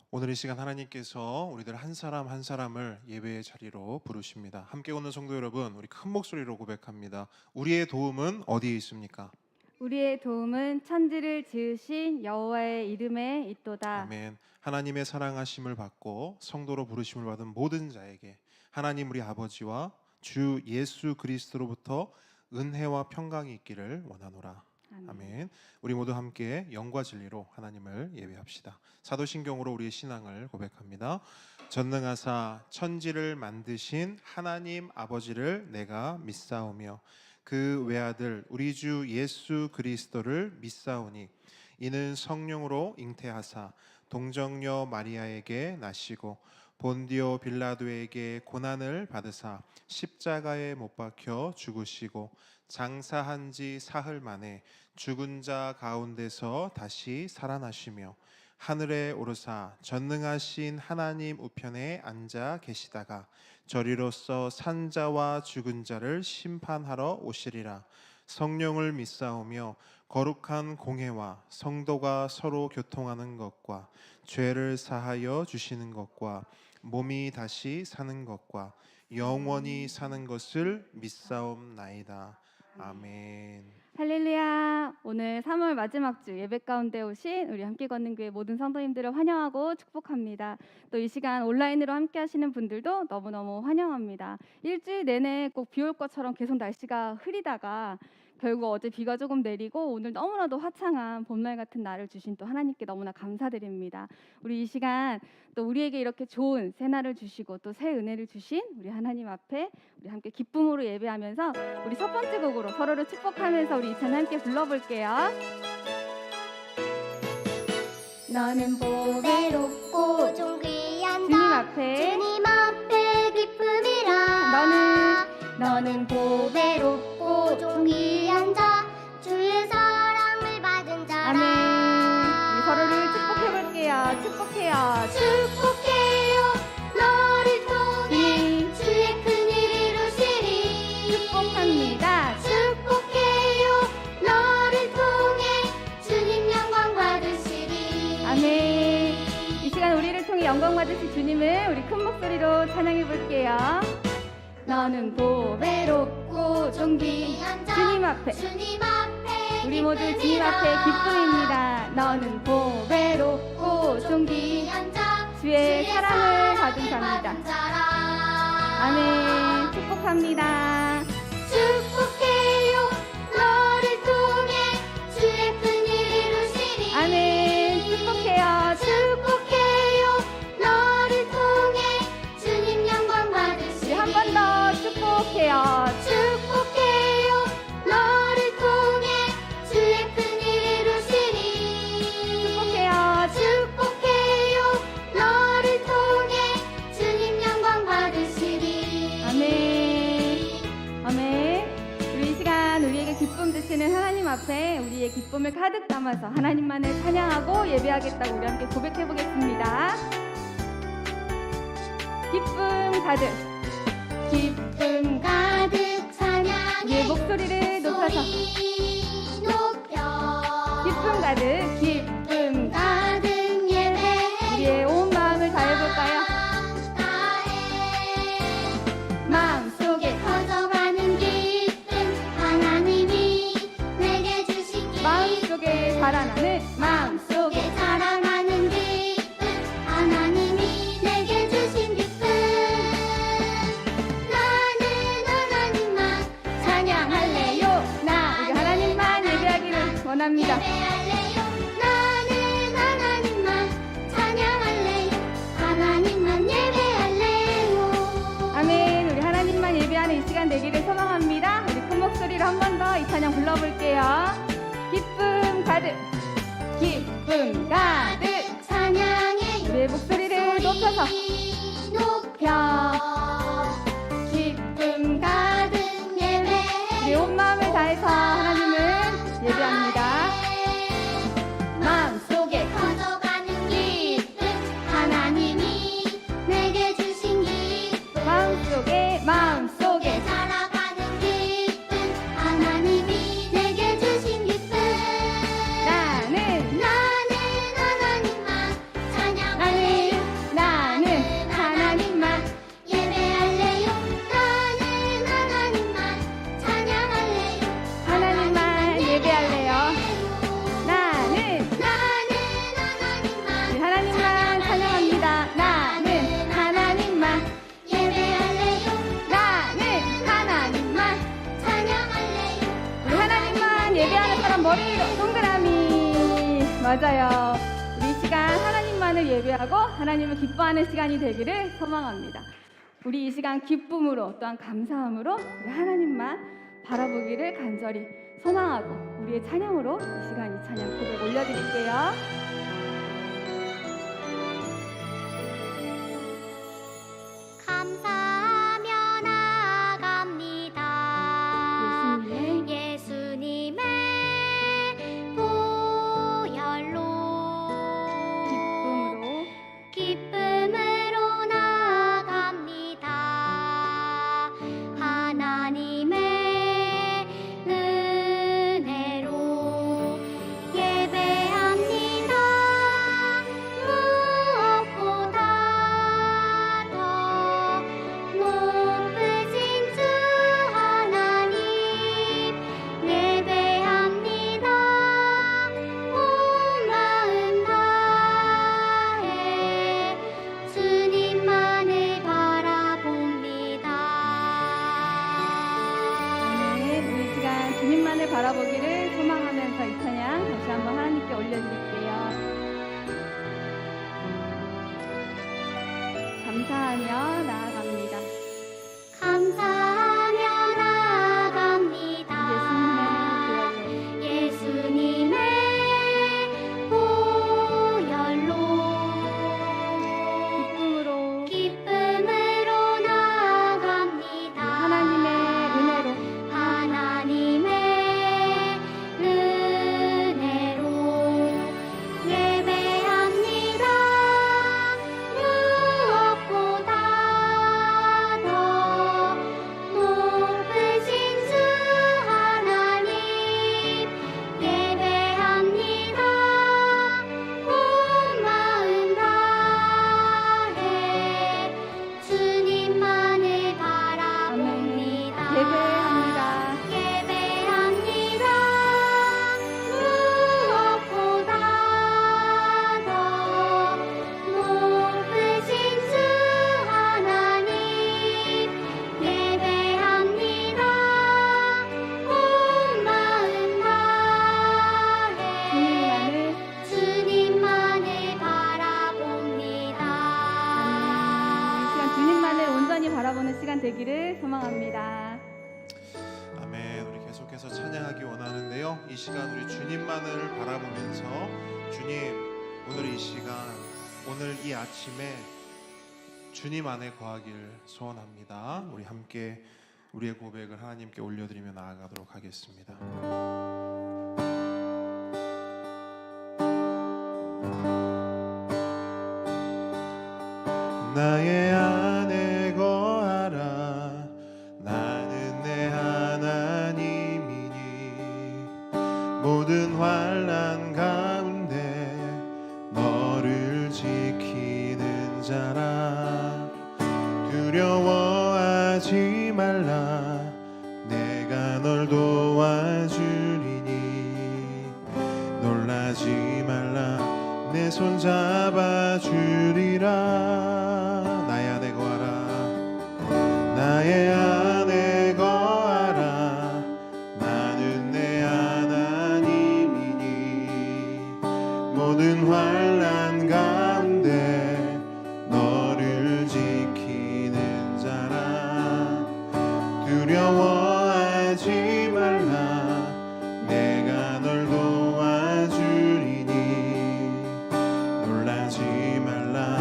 오늘 이 시간 하나님께서 우리들 한 사람 한 사람을 예배의 자리로 부르십니다. 함께 오는 성도 여러분, 우리 큰 목소리로 고백합니다. 우리의 도움은 어디에 있습니까? 우리의 도움은 천지를 지으신 여호와의 이름에 있도다. 아멘. 하나님의 사랑하심을 받고 성도로 부르심을 받은 모든 자에게 하나님 우리 아버지와 주 예수 그리스도로부터 은혜와 평강이 있기를 원하노라. 아멘. 우리 모두 함께 영과 진리로 하나님을 예배합시다. 사도신경으로 우리의 신앙을 고백합니다. 전능하사 천지를 만드신 하나님 아버지를 내가 믿사오며 그 외아들 우리 주 예수 그리스도를 믿사오니 이는 성령으로 잉태하사 동정녀 마리아에게 나시고 본디오 빌라도에게 고난을 받으사 십자가에 못 박혀 죽으시고 장사한 지 사흘 만에 죽은 자 가운데서 다시 살아나시며 하늘에 오르사 전능하신 하나님 우편에 앉아 계시다가 저리로서 산 자와 죽은 자를 심판하러 오시리라. 성령을 믿사오며 거룩한 공회와 성도가 서로 교통하는 것과 죄를 사하여 주시는 것과 몸이 다시 사는 것과 영원히 사는 것을 믿사옵나이다. 아멘. 할렐루야. 오늘 3월 마지막 주 예배 가운데 오신 우리 함께 걷는 교회 모든 성도님들을 환영하고 축복합니다. 또 이 시간 온라인으로 함께 하시는 분들도 너무너무 환영합니다. 일주일 내내 꼭 비 올 것처럼 계속 날씨가 흐리다가 결국 어제 비가 조금 내리고 오늘 너무나도 화창한 봄날 같은 날을 주신 또 하나님께 너무나 감사드립니다. 우리 이 시간 또 우리에게 이렇게 좋은 새 날을 주시고 또 새 은혜를 주신 우리 하나님 앞에 우리 함께 기쁨으로 예배하면서 우리 첫 번째 곡으로 서로를 축복하면서 우리 이 찬 함께 불러볼게요. 너는 보배롭고 존귀한 주님 앞에 주님 앞에 기쁨이라 너는 보배롭고 존귀한 자 주의 사랑을 받은 자라 아멘. 우리 서로를 축복해볼게요. 축복해요. 축복해요 너를 통해 주의 큰일 이루시리 축복합니다. 축복해요 너를 통해 주님 영광 받으시리 아멘. 이 시간 우리를 통해 영광 받으실 주님을 우리 큰 목소리로 찬양해 볼게요. 너는 보배롭고 존귀한 자 주님 앞에 우리 모두 주님 앞에 기쁨입니다. 너는 보배롭고 존귀한 자 주의 사랑을 받은 자입니다. 아멘. 축복합니다. 축복해요 너를 통해 주의 큰일 이루시리 아멘. 축복해요. 축복해요 너를 통해 주님 영광 받으시리 한 번 더 축복해요. 축복해요 너를 통해 주의 큰일 이루시리 축복해요. 축복해요 너를 통해 주님 영광 받으시리 아멘. 아멘. 우리 이 시간 우리에게 기쁨 주시는 하나님 앞에 우리의 기쁨을 가득 담아서 하나님만을 찬양하고 예배하겠다고 우리 함께 고백해 보겠습니다. 기쁨 가득 기쁨 가득 찬양해 우리의 목소리를 높여서 소리 높여 기쁨 가득 기쁨 가득 예배해 우리의 온 마음을 다해볼까요? 마음속에 커져가는 기쁨 하나님이 내게 주신 기쁨 마음속에 자라나는 마음속에 자라나는 기쁨 하나님이 내게 주신 기쁨 나는 하나님만 찬양할래요. 나 우리 하나님만 예배하기를 원합니다. 예배할래요 나는 하나님만 찬양할래요 하나님만 예배할래요 아멘. 우리 하나님만 예배하는 이 시간 되기를 소망합니다. 우리 큰 목소리로 한 번 더 이 찬양 불러볼게요. 기쁨 가득 기쁨 가득 찬양해 우리의 목소리를 높여서 높여 기쁨 가득 예배해 우리 온 마음을 다해서 하나님을 예배합니다. 마음속에 커져가는 기쁨 하나님이 내게 주신 기쁨 마음속에 자라가는 기쁨 하나님이 내게 주신 기쁨 나는 하나님 맞아요. 우리 이 시간 하나님만을 예배하고 하나님을 기뻐하는 시간이 되기를 소망합니다. 우리 이 시간 기쁨으로 또한 감사함으로 우리 하나님만 바라보기를 간절히 소망하고 우리의 찬양으로 이 시간 이 찬양 고백 올려드릴게요. 감사하며 나갑니다. 예수님의 예수님의 보혈로 기쁨으로 나갑니다. 하나님의 은혜로 예배합니다. 무엇보다 더 높으신 주 하나님 예배합니다. 온 마음 다해 주님만을 바라봅니다. 네, 우리 이 시간 주님만을 바라보기를 소망하면서 이 찬양 다시 한번 하나님께 올려드릴게요. 감사하며 나아갑니다. 감사하며 나갑니다. 예수님의 보혈로 기쁨으로 나갑니다. 하나님의 은혜로 하나님의 은혜로 예배합니다. 무엇보다 더 높으신 주 하나님 예배합니다. 온 마음 다해 주님만을 바라봅니다. 예배합니다. 예배합니다. 무엇보다 더 높으신 주 하나님 예배합니다. 온 마음 다해 주님만을 바라봅니다. 이 시간 주님만을 온전히 바라보는 시간 되기를 소망합니다. 아멘. 우리 계속해서 찬양하기 원하는데요. 이 시간 우리 주님만을 바라보면서 주님, 오늘 이 시간, 오늘 이 아침에 주님 안에 거하길 소원합니다. 우리 함께 우리의 고백을 하나님께 올려드리며 나아가도록 하겠습니다. 나의 안에 거하라. 나는 내 하나님이니 모든 환난 가운데 너를 지키는 자라. 두려워하지 말라. 내가 널 도와주리니 놀라지 말라. 내 손 잡아주리라. 나의 안에 거하라. 나의 안에 거하라. 나는 내 하나님이니 모든 환난 가운데 너를 지키는 자라. 두려워하지 말라. 내가 널 도와주리니 놀라지 말라.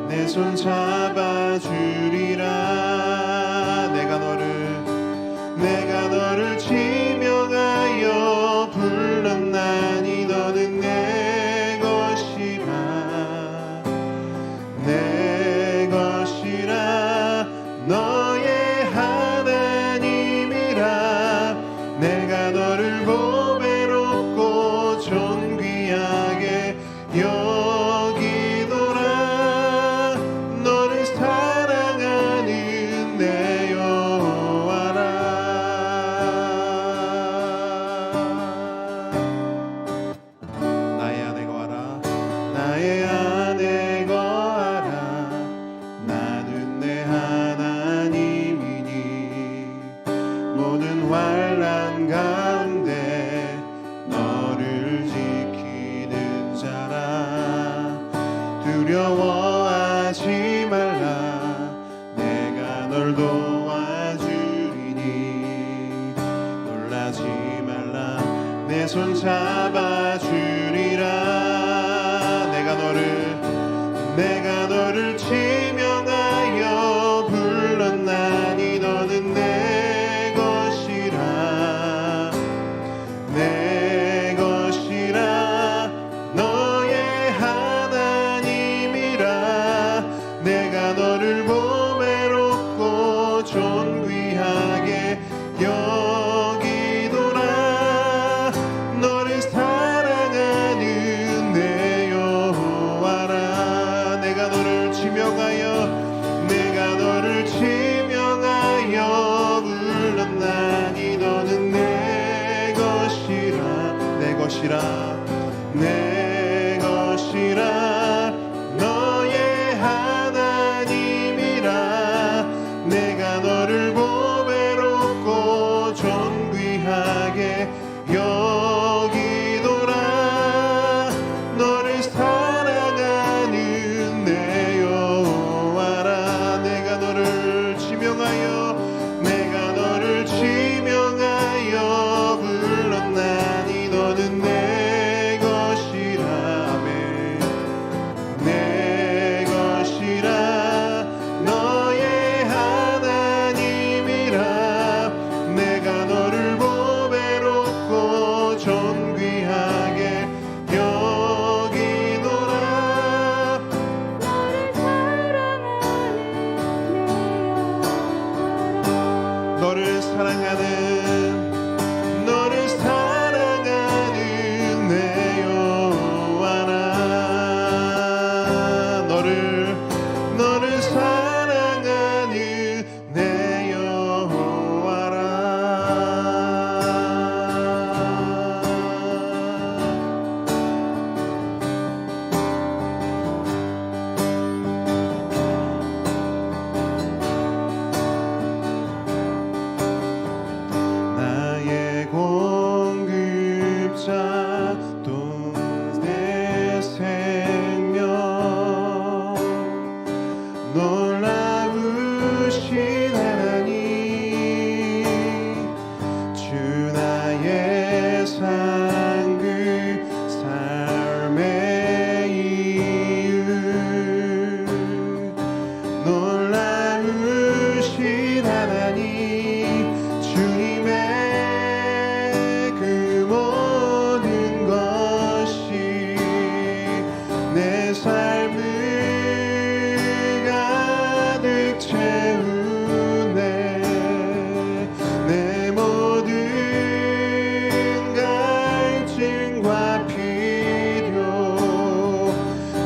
내 손 잡아주리라. 내가 너를 지명하여 불렀나니 너는 내 것이라. 내 것이라. 너의 하나님이라. 내가 너를 보배롭고 존귀하게 여기노라. 너를 사랑하는 내 여호와라. 두려워하지 말라. 내가 널 도와주리니 놀라지 말라. 내 손 잡아주리라. 내가 너를 지명하여 불렀나니 너는 내 것이라. 내 것이라. 너의 하나님이라. 내가 너를 보배롭고 존귀하게 여기노라. 너를 사랑하는 내 여호와라. 내가 너를 지명하여 불렀나니 너는 내 것이라. 내 것이라. 너의 하나님이라. 내가 너를 보배롭고 존귀하게 여기노라. 너를 사랑하는 내 여호와라. 내가 너를 지명하여 불렀나니 너는 내 것이라. 아멘. 내 것이라. 너의 하나님이라. 내가 너를 보배롭고 존귀하게 여기노라. 너를 사랑하는 내 여호와라. 너를 사랑하는 내 여호와라. 나의 공급자 또 내 생명 놀라우신 하나님 주 나의 상급 삶의 이유 놀라우신 하나님 주님의 그 모든 것이 내 삶을 가득 채우네. 내 모든 갈증과 필요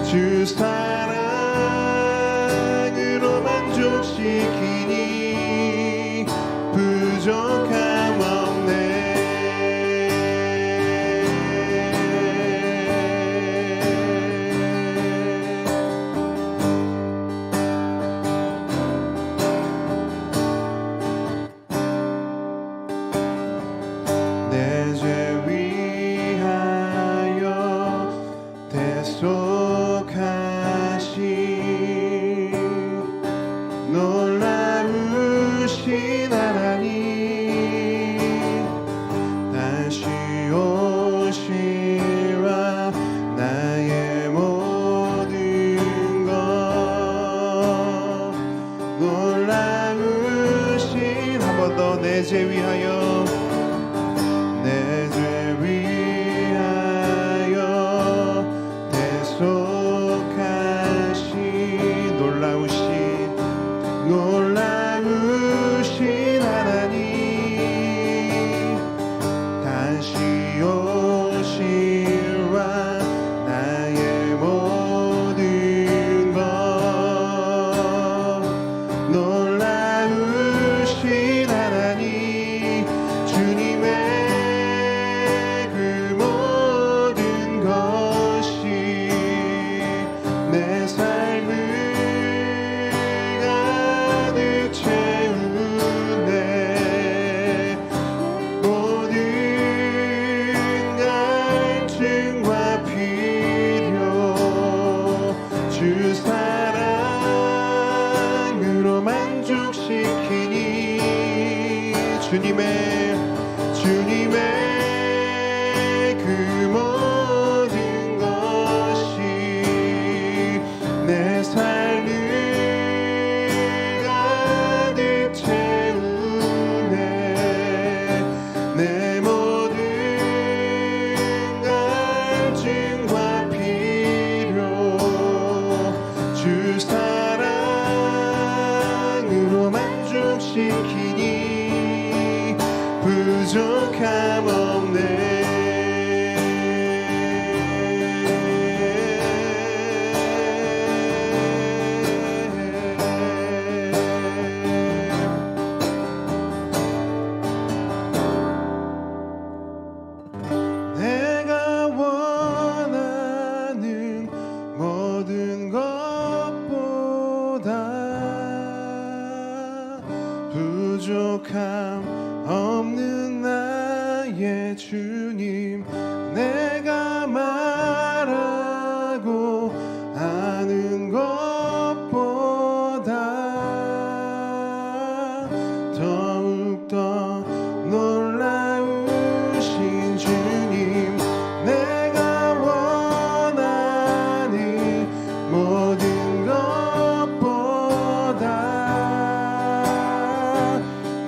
주 사랑으로 만족시키니 부족함 없네. 내 죄 위하여 대속하신 놀라운 주 사랑으로 만족시키니 주님의 그 모든 것이 내 삶을 가득 채우네. 내 모든 갈증과 필요 주 사랑으로 만족시키니 부족함 없네. 내가 원하는 모든 것보다 부족함 없는 나의 주님, 내가 말하고 아는 것보다 더욱더 놀라우신 주님, 내가 원하는 모든 것보다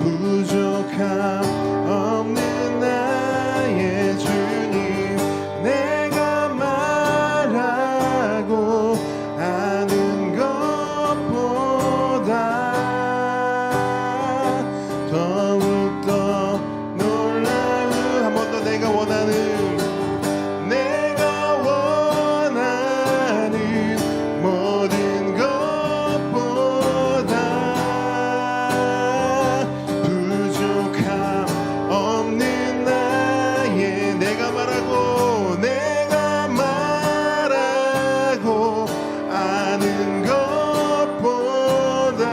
부족함 없는 나의 주님, 내가 말하고 아는 것보다 더욱더 놀라운 한 번 더 내가 원하는 모든 것보다 부족함 없는 나의 내가 말하고 아는 것보다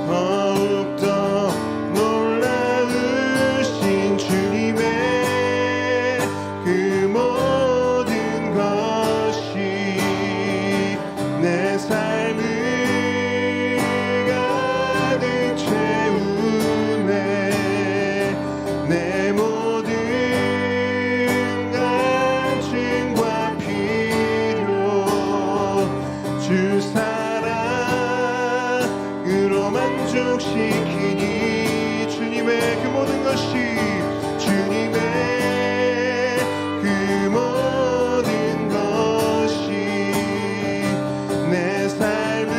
더욱더 놀라우신 주님의 그 모든 것이 내 삶을 가득 채우네. 내 모든 갈증과 필요 주 사랑으로 만족시키니 주님의 그 모든 것이 내 삶을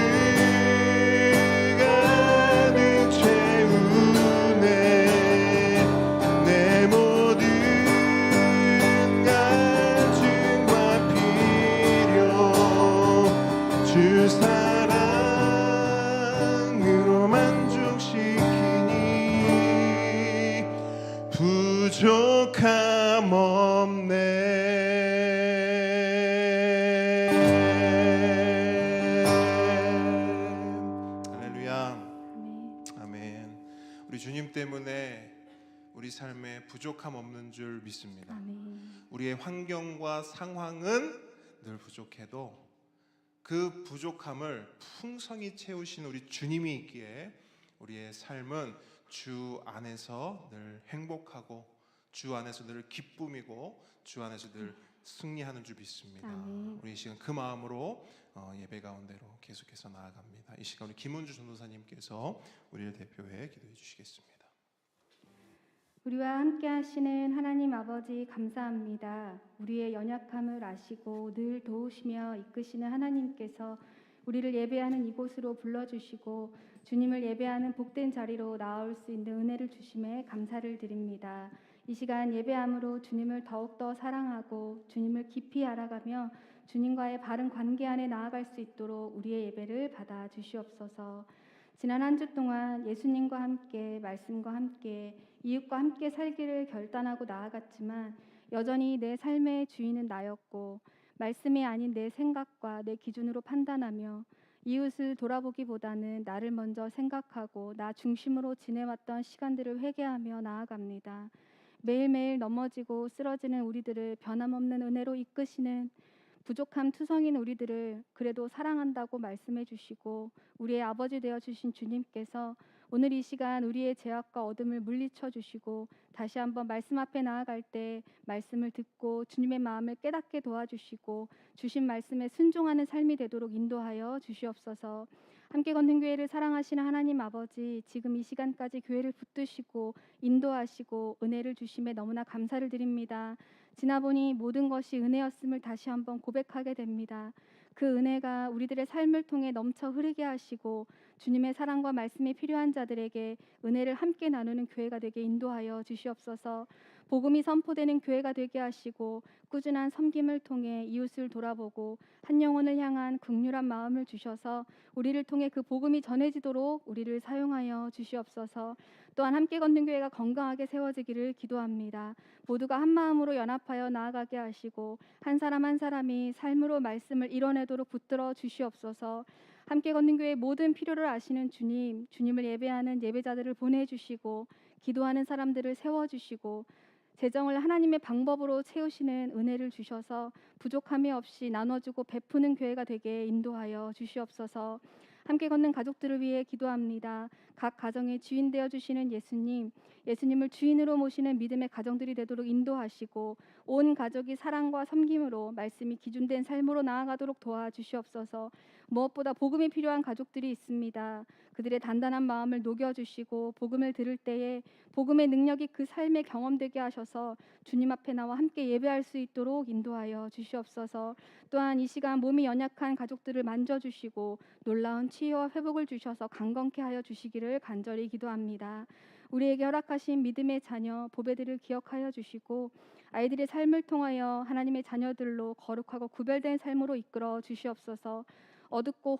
가득 채우네. 내 모든 갈증과 필요 주 사랑으로 만족시키니 부족함 없네. 할렐루야. 아멘. 우리 주님 때문에 우리 삶에 부족함 없는 줄 믿습니다. 아멘. 우리의 환경과 상황은 늘 부족해도 그 부족함을 풍성히 채우신 우리 주님이 있기에 우리의 삶은 주 안에서 늘 행복하고 주 안에서 늘 기쁨이고 주 안에서 늘 승리하는 줄 믿습니다. 아멘. 우리 이 시간 그 마음으로 예배 가운데로 계속해서 나아갑니다. 이 시간 우리 김은주 전도사님께서 우리를 대표해 기도해 주시겠습니다. 우리와 함께 하시는 하나님 아버지 감사합니다. 우리의 연약함을 아시고 늘 도우시며 이끄시는 하나님께서 우리를 예배하는 이곳으로 불러주시고 주님을 예배하는 복된 자리로 나아올 수 있는 은혜를 주심에 감사를 드립니다. 이 시간 예배함으로 주님을 더욱더 사랑하고 주님을 깊이 알아가며 주님과의 바른 관계 안에 나아갈 수 있도록 우리의 예배를 받아 주시옵소서. 지난 한 주 동안 예수님과 함께 말씀과 함께 이웃과 함께 살기를 결단하고 나아갔지만 여전히 내 삶의 주인은 나였고 말씀이 아닌 내 생각과 내 기준으로 판단하며 이웃을 돌아보기보다는 나를 먼저 생각하고 나 중심으로 지내왔던 시간들을 회개하며 나아갑니다. 매일매일 넘어지고 쓰러지는 우리들을 변함없는 은혜로 이끄시는 부족함 투성인 우리들을 그래도 사랑한다고 말씀해 주시고 우리의 아버지 되어 주신 주님께서 오늘 이 시간 우리의 죄악과 어둠을 물리쳐 주시고 다시 한번 말씀 앞에 나아갈 때 말씀을 듣고 주님의 마음을 깨닫게 도와주시고 주신 말씀에 순종하는 삶이 되도록 인도하여 주시옵소서. 함께 걷는 교회를 사랑하시는 하나님 아버지, 지금 이 시간까지 교회를 붙드시고 인도하시고 은혜를 주심에 너무나 감사를 드립니다. 지나보니 모든 것이 은혜였음을 다시 한번 고백하게 됩니다. 그 은혜가 우리들의 삶을 통해 넘쳐 흐르게 하시고 주님의 사랑과 말씀이 필요한 자들에게 은혜를 함께 나누는 교회가 되게 인도하여 주시옵소서. 복음이 선포되는 교회가 되게 하시고 꾸준한 섬김을 통해 이웃을 돌아보고 한 영혼을 향한 긍휼한 마음을 주셔서 우리를 통해 그 복음이 전해지도록 우리를 사용하여 주시옵소서. 또한 함께 걷는 교회가 건강하게 세워지기를 기도합니다. 모두가 한 마음으로 연합하여 나아가게 하시고 한 사람 한 사람이 삶으로 말씀을 이뤄내도록 붙들어 주시옵소서. 함께 걷는 교회의 모든 필요를 아시는 주님, 주님을 예배하는 예배자들을 보내주시고 기도하는 사람들을 세워주시고 재정을 하나님의 방법으로 채우시는 은혜를 주셔서 부족함이 없이 나눠주고 베푸는 교회가 되게 인도하여 주시옵소서. 함께 걷는 가족들을 위해 기도합니다. 각 가정의 주인 되어 주시는 예수님, 예수님을 주인으로 모시는 믿음의 가정들이 되도록 인도하시고 온 가족이 사랑과 섬김으로 말씀이 기준된 삶으로 나아가도록 도와주시옵소서. 무엇보다 복음이 필요한 가족들이 있습니다. 그들의 단단한 마음을 녹여주시고 복음을 들을 때에 복음의 능력이 그 삶에 경험되게 하셔서 주님 앞에 나와 함께 예배할 수 있도록 인도하여 주시옵소서. 또한 이 시간 몸이 연약한 가족들을 만져주시고 놀라운 치유와 회복을 주셔서 강건케 하여 주시기를 간절히 기도합니다. 우리에게 허락하신 믿음의 자녀 보배들을 기억하여 주시고 아이들의 삶을 통하여 하나님의 자녀들로 거룩하고 구별된 삶으로 이끌어 주시옵소서. 어둡고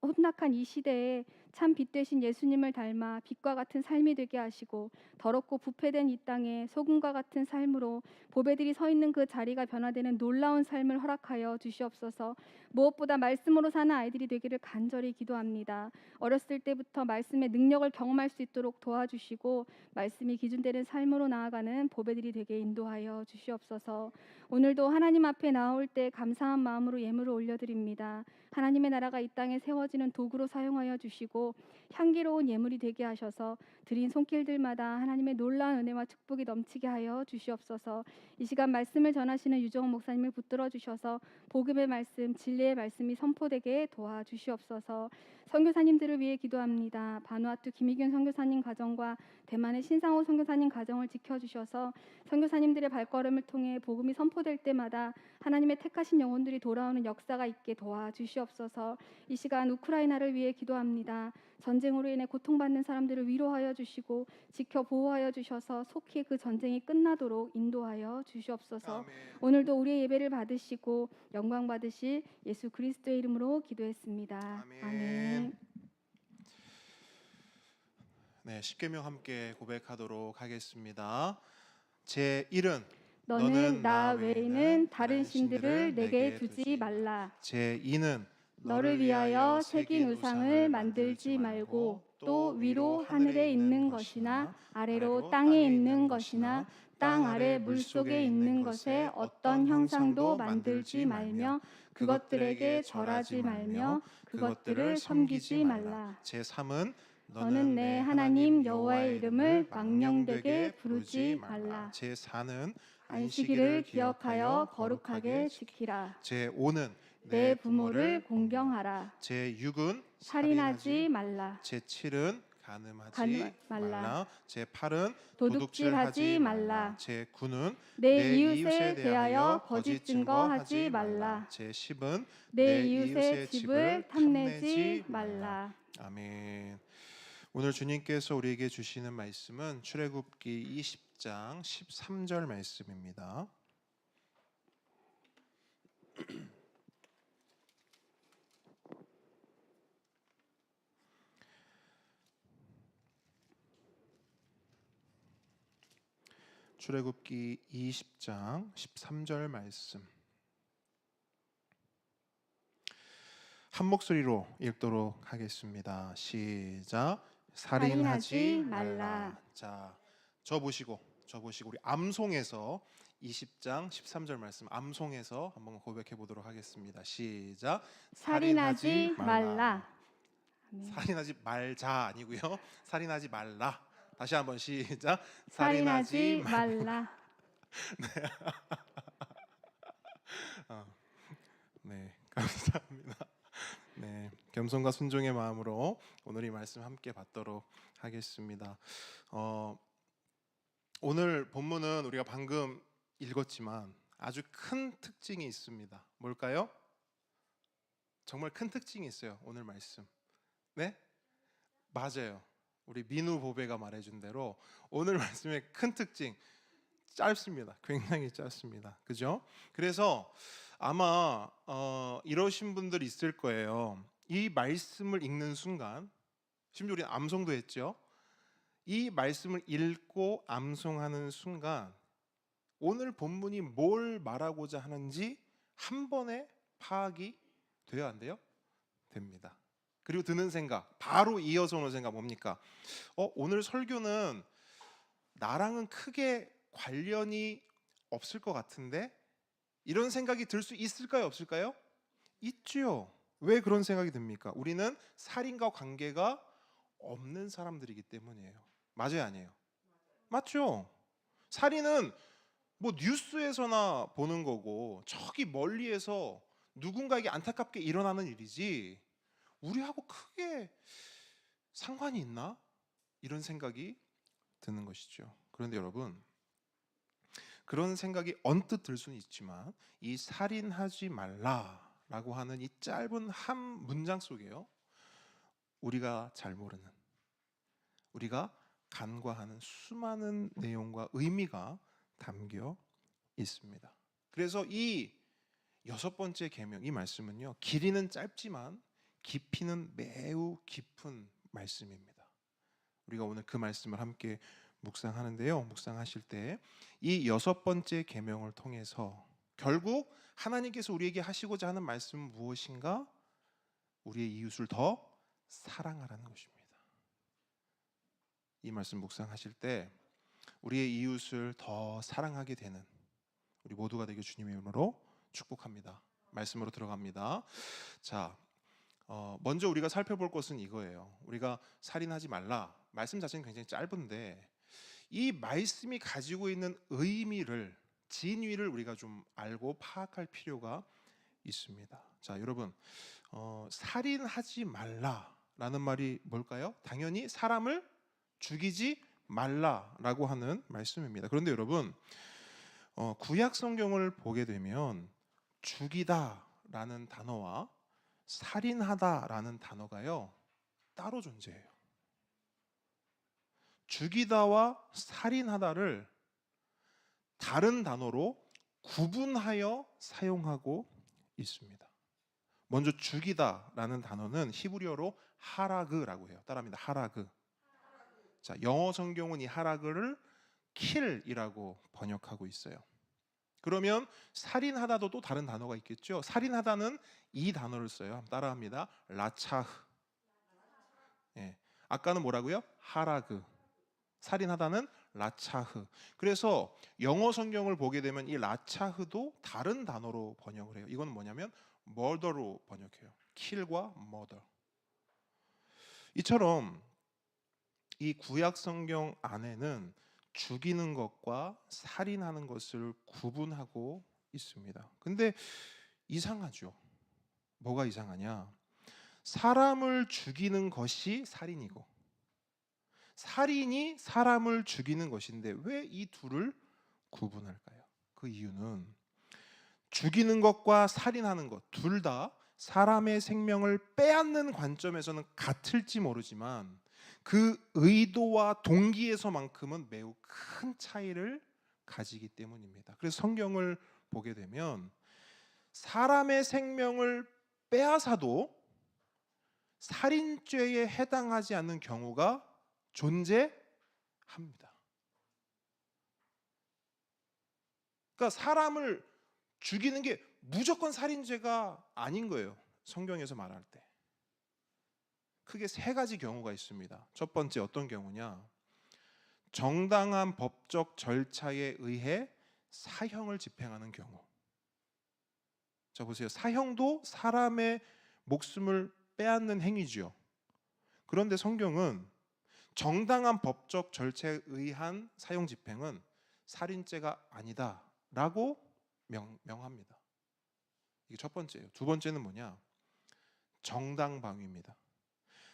혼탁한 이 시대에 참 빛 되신 예수님을 닮아 빛과 같은 삶이 되게 하시고 더럽고 부패된 이 땅에 소금과 같은 삶으로 보배들이 서 있는 그 자리가 변화되는 놀라운 삶을 허락하여 주시옵소서. 무엇보다 말씀으로 사는 아이들이 되기를 간절히 기도합니다. 어렸을 때부터 말씀의 능력을 경험할 수 있도록 도와주시고 말씀이 기준되는 삶으로 나아가는 보배들이 되게 인도하여 주시옵소서. 오늘도 하나님 앞에 나올 때 감사한 마음으로 예물을 올려드립니다. 하나님의 나라가 이 땅에 세워지는 도구로 사용하여 주시고 향기로운 예물이 되게 하셔서 드린 손길들마다 하나님의 놀라운 은혜와 축복이 넘치게 하여 주시옵소서. 이 시간 말씀을 전하시는 유정원 목사님을 붙들어 주셔서 복음의 말씀, 진리의 말씀이 선포되게 도와주시옵소서. 선교사님들을 위해 기도합니다. 바누아투 김희균 선교사님 가정과 대만의 신상호 선교사님 가정을 지켜주셔서 선교사님들의 발걸음을 통해 복음이 선포될 때마다 하나님의 택하신 영혼들이 돌아오는 역사가 있게 도와주시옵소서. 이 시간 우크라이나를 위해 기도합니다. 전쟁으로 인해 고통받는 사람들을 위로하여 주시고 지켜 보호하여 주셔서 속히 그 전쟁이 끝나도록 인도하여 주시옵소서. 아멘. 오늘도 우리의 예배를 받으시고 영광 받으실 예수 그리스도의 이름으로 기도했습니다. 아멘. 네, 십계명 함께 고백하도록 하겠습니다. 제 1은 너는 나 외에는 다른 신들을 내게 두지 말라. 제 2는 너를 위하여 새긴 우상을 만들지 말고 또 위로 하늘에 있는 것이나 아래로 땅에 있는 것이나 땅 아래 물속에 있는 것에 어떤 형상도 만들지 말며 그것들에게 절하지 말며 그것들을 섬기지 말라. 제 3은 너는 내 하나님 여호와의 이름을 망령되게 부르지 말라. 제 4는 안식일을 기억하여 거룩하게 지키라. 제 5는 내 부모를 공경하라. 제 6은 살인하지 말라. 제 7은 간음하지 간음 말라. 말라. 제 8은 도둑질하지 말라. 제 9는 내 이웃에 대하여 거짓 증거하지 말라. 제 10은 내 이웃의 집을 탐내지 말라. 아멘. 오늘 주님께서 우리에게 주시는 말씀은 출애굽기 20장 13절 말씀입니다. 출애굽기 20장 13절 말씀. 한 목소리로 읽도록 하겠습니다. 시작. 살인하지 말라. 자, 저 보시고 우리 암송에서 20장 13절 말씀 암송해서 한번 고백해 보도록 하겠습니다. 시작. 살인하지 말라. 아멘. 살인하지 말자 아니고요. 살인하지 말라. 다시 한번 시작. 살인하지 말라. 네, 감사합니다. 네, 겸손과 순종의 마음으로 오늘 이 말씀 함께 받도록 하겠습니다. 오늘 본문은 우리가 방금 읽었지만 아주 큰 특징이 있습니다. 뭘까요? 정말 큰 특징이 있어요. 오늘 말씀. 네? 맞아요. 우리 민우 보배가 말해준 대로 오늘 말씀의 큰 특징 짧습니다. 굉장히 짧습니다. 그죠? 그래서 아마 이러신 분들 있을 거예요. 이 말씀을 읽는 순간, 심지어 우리 암송도 했죠. 이 말씀을 읽고 암송하는 순간 오늘 본문이 뭘 말하고자 하는지 한 번에 파악이 돼요, 안 돼요? 됩니다. 그리고 드는 생각, 바로 이어서 오는 생각 뭡니까? 오늘 설교는 나랑은 크게 관련이 없을 것 같은데 이런 생각이 들 수 있을까요, 없을까요? 있지요. 왜 그런 생각이 듭니까? 우리는 살인과 관계가 없는 사람들이기 때문이에요. 맞아요, 아니에요? 맞죠? 살인은 뭐 뉴스에서나 보는 거고 저기 멀리에서 누군가에게 안타깝게 일어나는 일이지 우리하고 크게 상관이 있나? 이런 생각이 드는 것이죠. 그런데 여러분, 그런 생각이 언뜻 들 수는 있지만 이 살인하지 말라라고 하는 이 짧은 한 문장 속에요, 우리가 잘 모르는, 우리가 간과하는 수많은 내용과 의미가 담겨 있습니다. 그래서 이 6번째 계명, 이 말씀은요, 길이는 짧지만 깊이는 매우 깊은 말씀입니다. 우리가 오늘 그 말씀을 함께 묵상하는데요, 묵상하실 때 이 6번째 계명을 통해서 결국 하나님께서 우리에게 하시고자 하는 말씀은 무엇인가? 우리의 이웃을 더 사랑하라는 것입니다. 이 말씀 묵상하실 때 우리의 이웃을 더 사랑하게 되는 우리 모두가 되게 주님의 이름으로 축복합니다. 말씀으로 들어갑니다. 자, 먼저 우리가 살펴볼 것은 이거예요. 우리가 살인하지 말라, 말씀 자체는 굉장히 짧은데 이 말씀이 가지고 있는 의미를, 진위를 우리가 좀 알고 파악할 필요가 있습니다. 자, 여러분, 살인하지 말라라는 말이 뭘까요? 당연히 사람을 죽이지 말라라고 하는 말씀입니다. 그런데 여러분, 구약 성경을 보게 되면 죽이다라는 단어와 살인하다라는 단어가요 따로 존재해요. 죽이다와 살인하다를 다른 단어로 구분하여 사용하고 있습니다. 먼저 죽이다라는 단어는 히브리어로 하라그라고 해요. 따라합니다. 하라그. 자, 영어 성경은 이 하라그를 kill이라고 번역하고 있어요. 그러면 살인하다도 또 다른 단어가 있겠죠. 살인하다는 이 단어를 써요. 따라합니다. 라차흐. 예. 아까는 뭐라고요? 하라그. 살인하다는 라차흐. 그래서 영어 성경을 보게 되면 이 라차흐도 다른 단어로 번역을 해요. 이건 뭐냐면 murder로 번역해요. kill과 murder. 이처럼 이 구약 성경 안에는 죽이는 것과 살인하는 것을 구분하고 있습니다. 근데 이상하죠. 뭐가 이상하냐? 사람을 죽이는 것이 살인이고 살인이 사람을 죽이는 것인데 왜 이 둘을 구분할까요? 그 이유는 죽이는 것과 살인하는 것 둘 다 사람의 생명을 빼앗는 관점에서는 같을지 모르지만 그 의도와 동기에서만큼은 매우 큰 차이를 가지기 때문입니다. 그래서 성경을 보게 되면 사람의 생명을 빼앗아도 살인죄에 해당하지 않는 경우가 존재합니다. 그러니까 사람을 죽이는 게 무조건 살인죄가 아닌 거예요. 성경에서 말할 때. 크게 3가지 경우가 있습니다. 첫 번째 어떤 경우냐? 정당한 법적 절차에 의해 사형을 집행하는 경우. 자 보세요. 사형도 사람의 목숨을 빼앗는 행위지요. 그런데 성경은 정당한 법적 절차에 의한 사형 집행은 살인죄가 아니다라고 명합니다. 이게 첫 번째예요. 두 번째는 뭐냐? 정당방위입니다.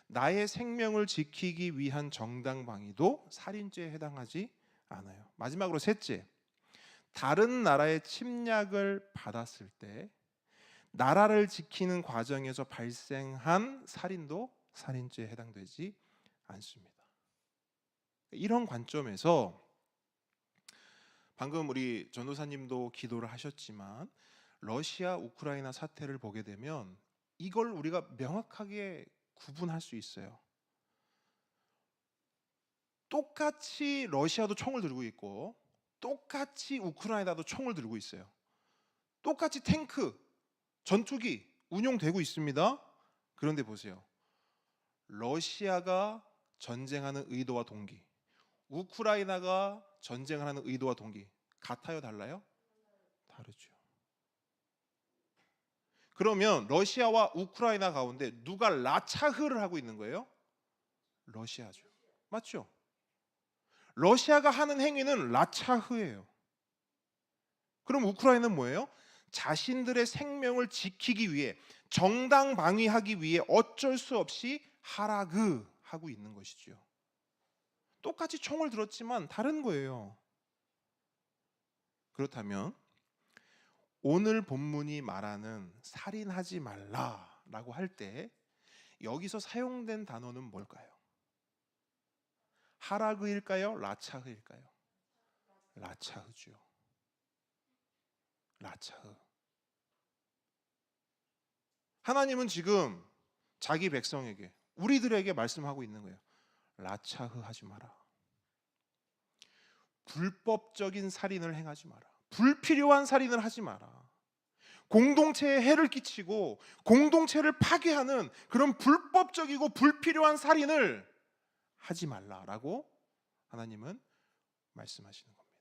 나의 생명을 지키기 위한 정당방위도 살인죄에 해당하지 않아요. 마지막으로 셋째, 다른 나라의 침략을 받았을 때 나라를 지키는 과정에서 발생한 살인도 살인죄에 해당되지 않습니다. 이런 관점에서 방금 우리 전도사님도 기도를 하셨지만 러시아 우크라이나 사태를 보게 되면 이걸 우리가 명확하게 구분할 수 있어요. 똑같이 러시아도 총을 들고 있고 똑같이 우크라이나도 총을 들고 있어요. 똑같이 탱크, 전투기 운용되고 있습니다. 그런데 보세요. 러시아가 전쟁하는 의도와 동기, 우크라이나가 전쟁하는 의도와 동기 같아요, 달라요? 다르죠. 그러면 러시아와 우크라이나 가운데 누가 라차흐를 하고 있는 거예요? 러시아죠. 맞죠? 러시아가 하는 행위는 라차흐예요. 그럼 우크라이나는 뭐예요? 자신들의 생명을 지키기 위해 정당방위하기 위해 어쩔 수 없이 하라그 하고 있는 것이죠. 똑같이 총을 들었지만 다른 거예요. 그렇다면 오늘 본문이 말하는 살인하지 말라라고 할 때 여기서 사용된 단어는 뭘까요? 하라그일까요? 라차흐일까요? 라차흐죠. 라차흐. 하나님은 지금 자기 백성에게, 우리들에게 말씀하고 있는 거예요. 라차흐 하지 마라. 불법적인 살인을 행하지 마라. 불필요한 살인을 하지 마라. 공동체에 해를 끼치고 공동체를 파괴하는 그런 불법적이고 불필요한 살인을 하지 말라라고 하나님은 말씀하시는 겁니다.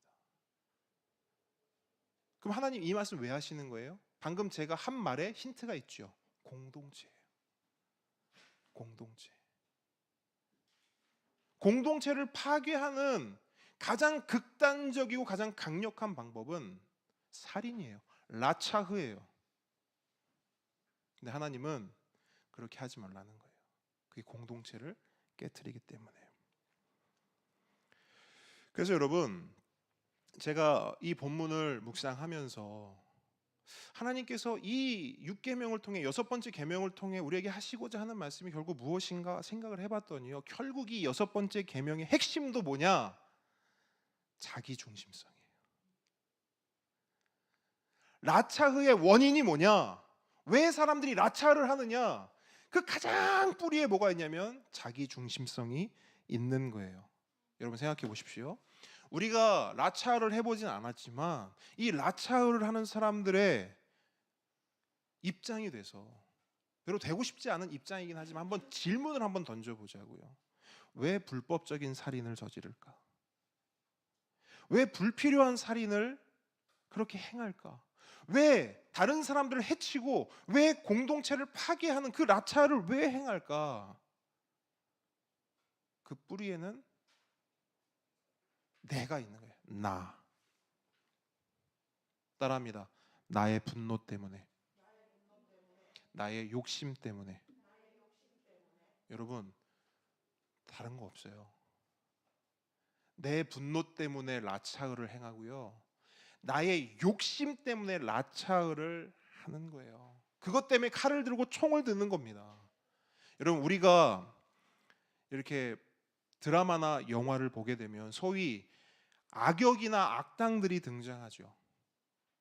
그럼 하나님 이 말씀 왜 하시는 거예요? 방금 제가 한 말에 힌트가 있죠. 공동체예요. 공동체. 공동체를 파괴하는 가장 극단적이고 가장 강력한 방법은 살인이에요. 라차흐예요. 근데 하나님은 그렇게 하지 말라는 거예요. 그게 공동체를 깨트리기 때문에. 그래서 여러분, 제가 이 본문을 묵상하면서 하나님께서 이 6계명을 통해 여섯 번째 계명을 통해 우리에게 하시고자 하는 말씀이 결국 무엇인가 생각을 해봤더니요, 결국 이 여섯 번째 계명의 핵심도 뭐냐? 자기 중심성이에요. 라차흐의 원인이 뭐냐? 왜 사람들이 라차흐를 하느냐? 그 가장 뿌리에 뭐가 있냐면 자기 중심성이 있는 거예요. 여러분 생각해 보십시오. 우리가 라차흐를 해보진 않았지만 이 라차흐를 하는 사람들의 입장이 돼서, 별로 되고 싶지 않은 입장이긴 하지만 한번 질문을 한번 던져보자고요. 왜 불법적인 살인을 저지를까? 왜 불필요한 살인을 그렇게 행할까? 왜 다른 사람들을 해치고 왜 공동체를 파괴하는 그 라차를 왜 행할까? 그 뿌리에는 내가 있는 거예요. 나. 따라합니다. 나의 분노 때문에, 나의 욕심 때문에. 여러분, 다른 거 없어요. 내 분노 때문에 라차흐를 행하고요, 나의 욕심 때문에 라차흐를 하는 거예요. 그것 때문에 칼을 들고 총을 드는 겁니다. 여러분, 우리가 이렇게 드라마나 영화를 보게 되면 소위 악역이나 악당들이 등장하죠.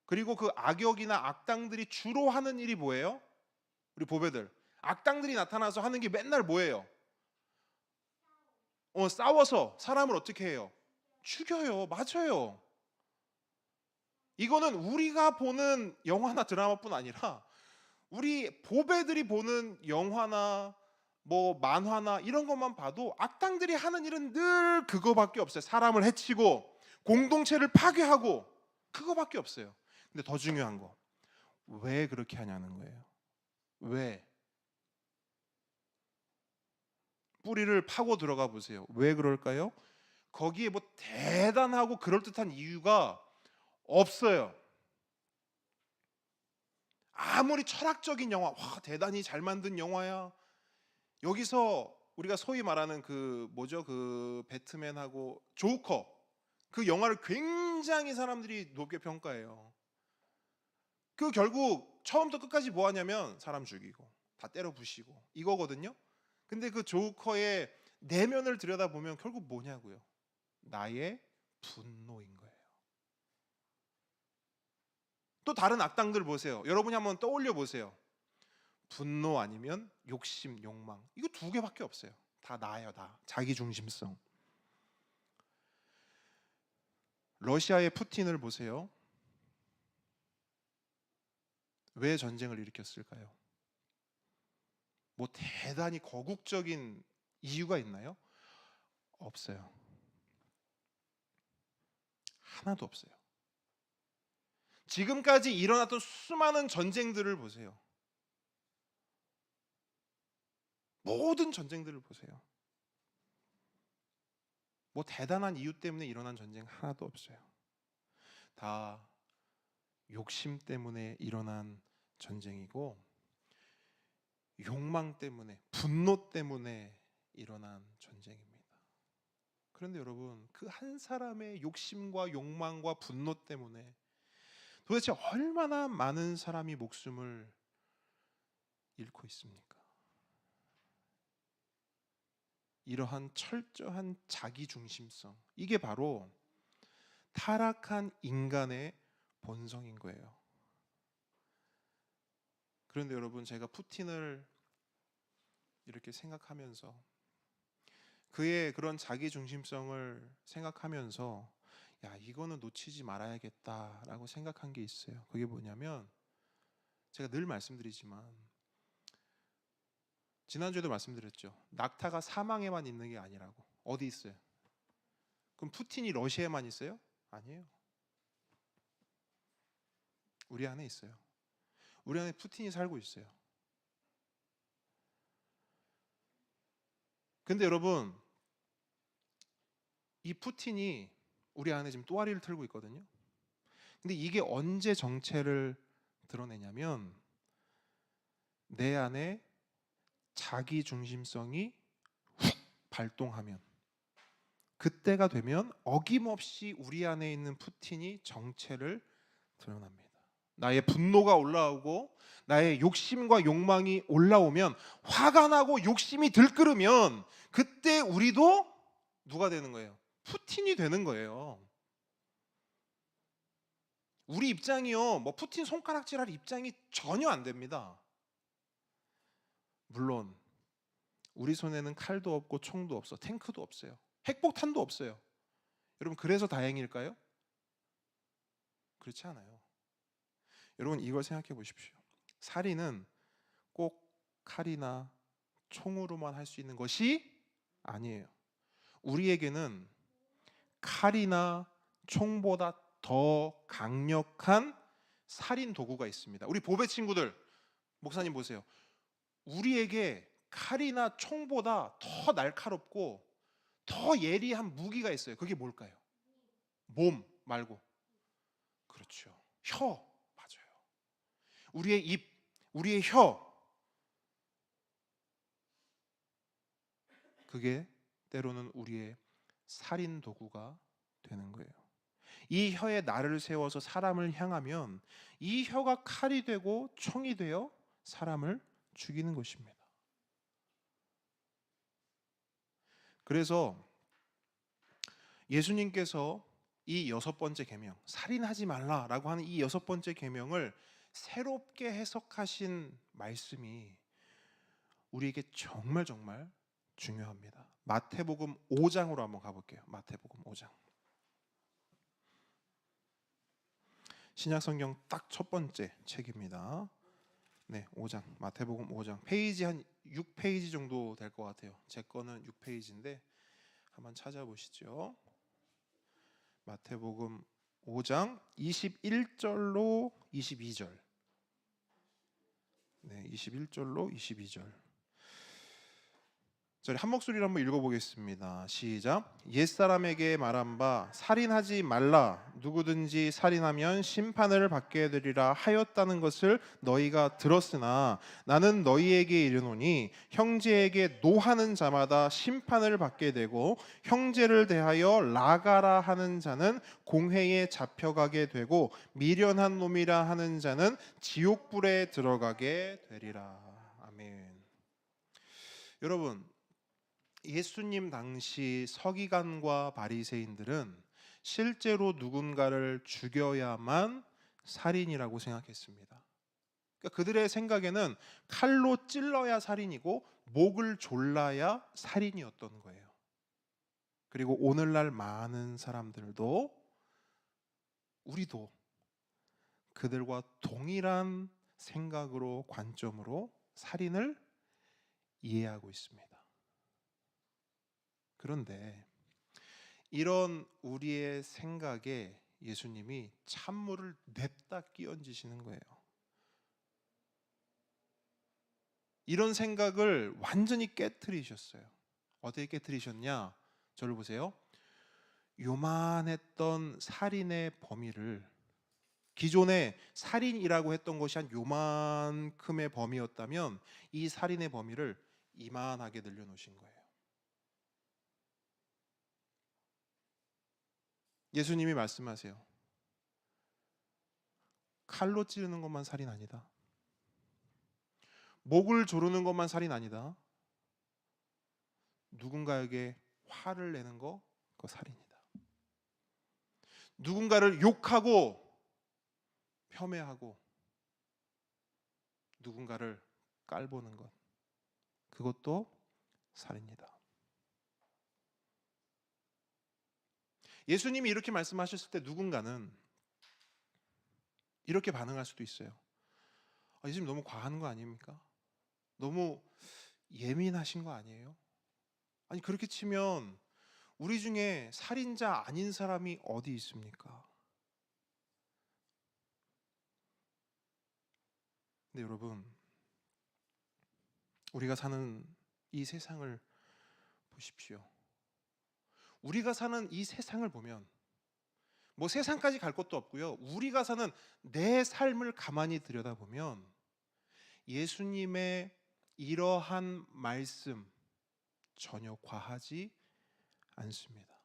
그리고 그 악역이나 악당들이 주로 하는 일이 뭐예요? 우리 보배들, 악당들이 나타나서 하는 게 맨날 뭐예요? 싸워서 사람을 어떻게 해요? 죽여요. 맞아요. 이거는 우리가 보는 영화나 드라마뿐 아니라 우리 보배들이 보는 영화나 뭐 만화나 이런 것만 봐도 악당들이 하는 일은 늘 그거밖에 없어요. 사람을 해치고 공동체를 파괴하고 그거밖에 없어요. 근데 더 중요한 거, 왜 그렇게 하냐는 거예요. 왜? 뿌리를 파고 들어가 보세요. 왜 그럴까요? 거기에 뭐 대단하고 그럴듯한 이유가 없어요. 아무리 철학적인 영화, 와 대단히 잘 만든 영화야. 여기서 우리가 소위 말하는 그 뭐죠? 그 배트맨하고 조커, 그 영화를 굉장히 사람들이 높게 평가해요. 그 결국 처음부터 끝까지 뭐 하냐면 사람 죽이고 다 때려 부시고 이거거든요. 근데 그 조커의 내면을 들여다보면 결국 뭐냐고요? 나의 분노인 거예요. 또 다른 악당들 보세요. 여러분이 한번 떠올려 보세요. 분노 아니면 욕심, 욕망. 이거 두 개밖에 없어요. 다 나예요, 다. 자기 중심성. 러시아의 푸틴을 보세요. 왜 전쟁을 일으켰을까요? 뭐 대단히 거국적인 이유가 있나요? 없어요. 하나도 없어요. 지금까지 일어났던 수많은 전쟁들을 보세요. 모든 전쟁들을 보세요. 뭐 대단한 이유 때문에 일어난 전쟁 하나도 없어요. 다 욕심 때문에 일어난 전쟁이고, 욕망 때문에, 분노 때문에 일어난 전쟁입니다. 그런데 여러분, 그 한 사람의 욕심과 욕망과 분노 때문에 도대체 얼마나 많은 사람이 목숨을 잃고 있습니까? 이러한 철저한 자기 중심성, 이게 바로 타락한 인간의 본성인 거예요. 그런데 여러분, 제가 푸틴을 이렇게 생각하면서, 그의 그런 자기 중심성을 생각하면서, 야, 이거는 놓치지 말아야겠다라고 생각한 게 있어요. 그게 뭐냐면, 제가 늘 말씀드리지만, 지난주에도 말씀드렸죠. 낙타가 사망에만 있는 게 아니라고. 어디 있어요? 그럼 푸틴이 러시아에만 있어요? 아니에요. 우리 안에 있어요. 우리 안에 푸틴이 살고 있어요. 근데 여러분, 이 푸틴이 우리 안에 지금 또아리를 틀고 있거든요. 근데 이게 언제 정체를 드러내냐면, 내 안에 자기 중심성이 훅 발동하면, 그때가 되면 어김없이 우리 안에 있는 푸틴이 정체를 드러납니다. 나의 분노가 올라오고 나의 욕심과 욕망이 올라오면, 화가 나고 욕심이 들끓으면, 그때 우리도 누가 되는 거예요? 푸틴이 되는 거예요. 우리 입장이요, 뭐 푸틴 손가락질할 입장이 전혀 안 됩니다. 물론 우리 손에는 칼도 없고 총도 없어, 탱크도 없어요, 핵폭탄도 없어요. 여러분, 그래서 다행일까요? 그렇지 않아요. 여러분, 이걸 생각해 보십시오. 살인은 꼭 칼이나 총으로만 할 수 있는 것이 아니에요. 우리에게는 칼이나 총보다 더 강력한 살인 도구가 있습니다. 우리 보배 친구들, 목사님 보세요. 우리에게 칼이나 총보다 더 날카롭고 더 예리한 무기가 있어요. 그게 뭘까요? 몸 말고. 그렇죠. 혀. 맞아요. 우리의 입, 우리의 혀. 그게 때로는 우리의 살인 도구가 되는 거예요. 이 혀에 날을 세워서 사람을 향하면 이 혀가 칼이 되고 총이 되어 사람을 죽이는 것입니다. 그래서 예수님께서 이 6번째 계명, 살인하지 말라라고 하는 이 6번째 계명을 새롭게 해석하신 말씀이 우리에게 정말 중요합니다. 마태복음 5장으로 한번 가볼게요. 마태복음 5장. 신약성경 딱 첫 번째 책입니다. 네, 5장. 마태복음 5장. 페이지 한 6페이지 정도 될 것 같아요. 제 거는 6페이지인데 한번 찾아보시죠. 마태복음 5장 21절로 22절. 네, 21절로 22절. 저희 한 목소리로 한번 읽어보겠습니다. 시작. 옛사람에게 말한 바 살인하지 말라. 누구든지 살인하면 심판을 받게 되리라 하였다는 것을 너희가 들었으나 나는 너희에게 이르노니 형제에게 노하는 자마다 심판을 받게 되고 형제를 대하여 나가라 하는 자는 공회에 잡혀가게 되고 미련한 놈이라 하는 자는 지옥불에 들어가게 되리라. 아멘. 여러분, 예수님 당시 서기관과 바리새인들은 실제로 누군가를 죽여야만 살인이라고 생각했습니다. 그러니까 그들의 생각에는 칼로 찔러야 살인이고 목을 졸라야 살인이었던 거예요. 그리고 오늘날 많은 사람들도, 우리도 그들과 동일한 생각으로, 관점으로 살인을 이해하고 있습니다. 그런데 이런 우리의 생각에 예수님이 찬물을 냅다 끼얹으시는 거예요. 이런 생각을 완전히 깨트리셨어요. 어떻게 깨트리셨냐? 저를 보세요. 요만했던 살인의 범위를, 기존에 살인이라고 했던 것이 한 요만큼의 범위였다면 이 살인의 범위를 이만하게 늘려놓으신 거예요. 예수님이 말씀하세요. 칼로 찌르는 것만 살인 아니다. 목을 조르는 것만 살인 아니다. 누군가에게 화를 내는 거, 그거 살인이다. 누군가를 욕하고 폄훼하고 누군가를 깔보는 것, 그것도 살인이다. 예수님이 이렇게 말씀하셨을 때 누군가는 이렇게 반응할 수도 있어요. 예수님 너무 과한 거 아닙니까? 너무 예민하신 거 아니에요? 아니, 그렇게 치면 우리 중에 살인자 아닌 사람이 어디 있습니까? 근데 여러분, 우리가 사는 이 세상을 보십시오. 우리가 사는 이 세상을 보면 뭐 세상까지 갈 것도 없고요. 우리가 사는 내 삶을 가만히 들여다보면 예수님의 이러한 말씀 전혀 과하지 않습니다.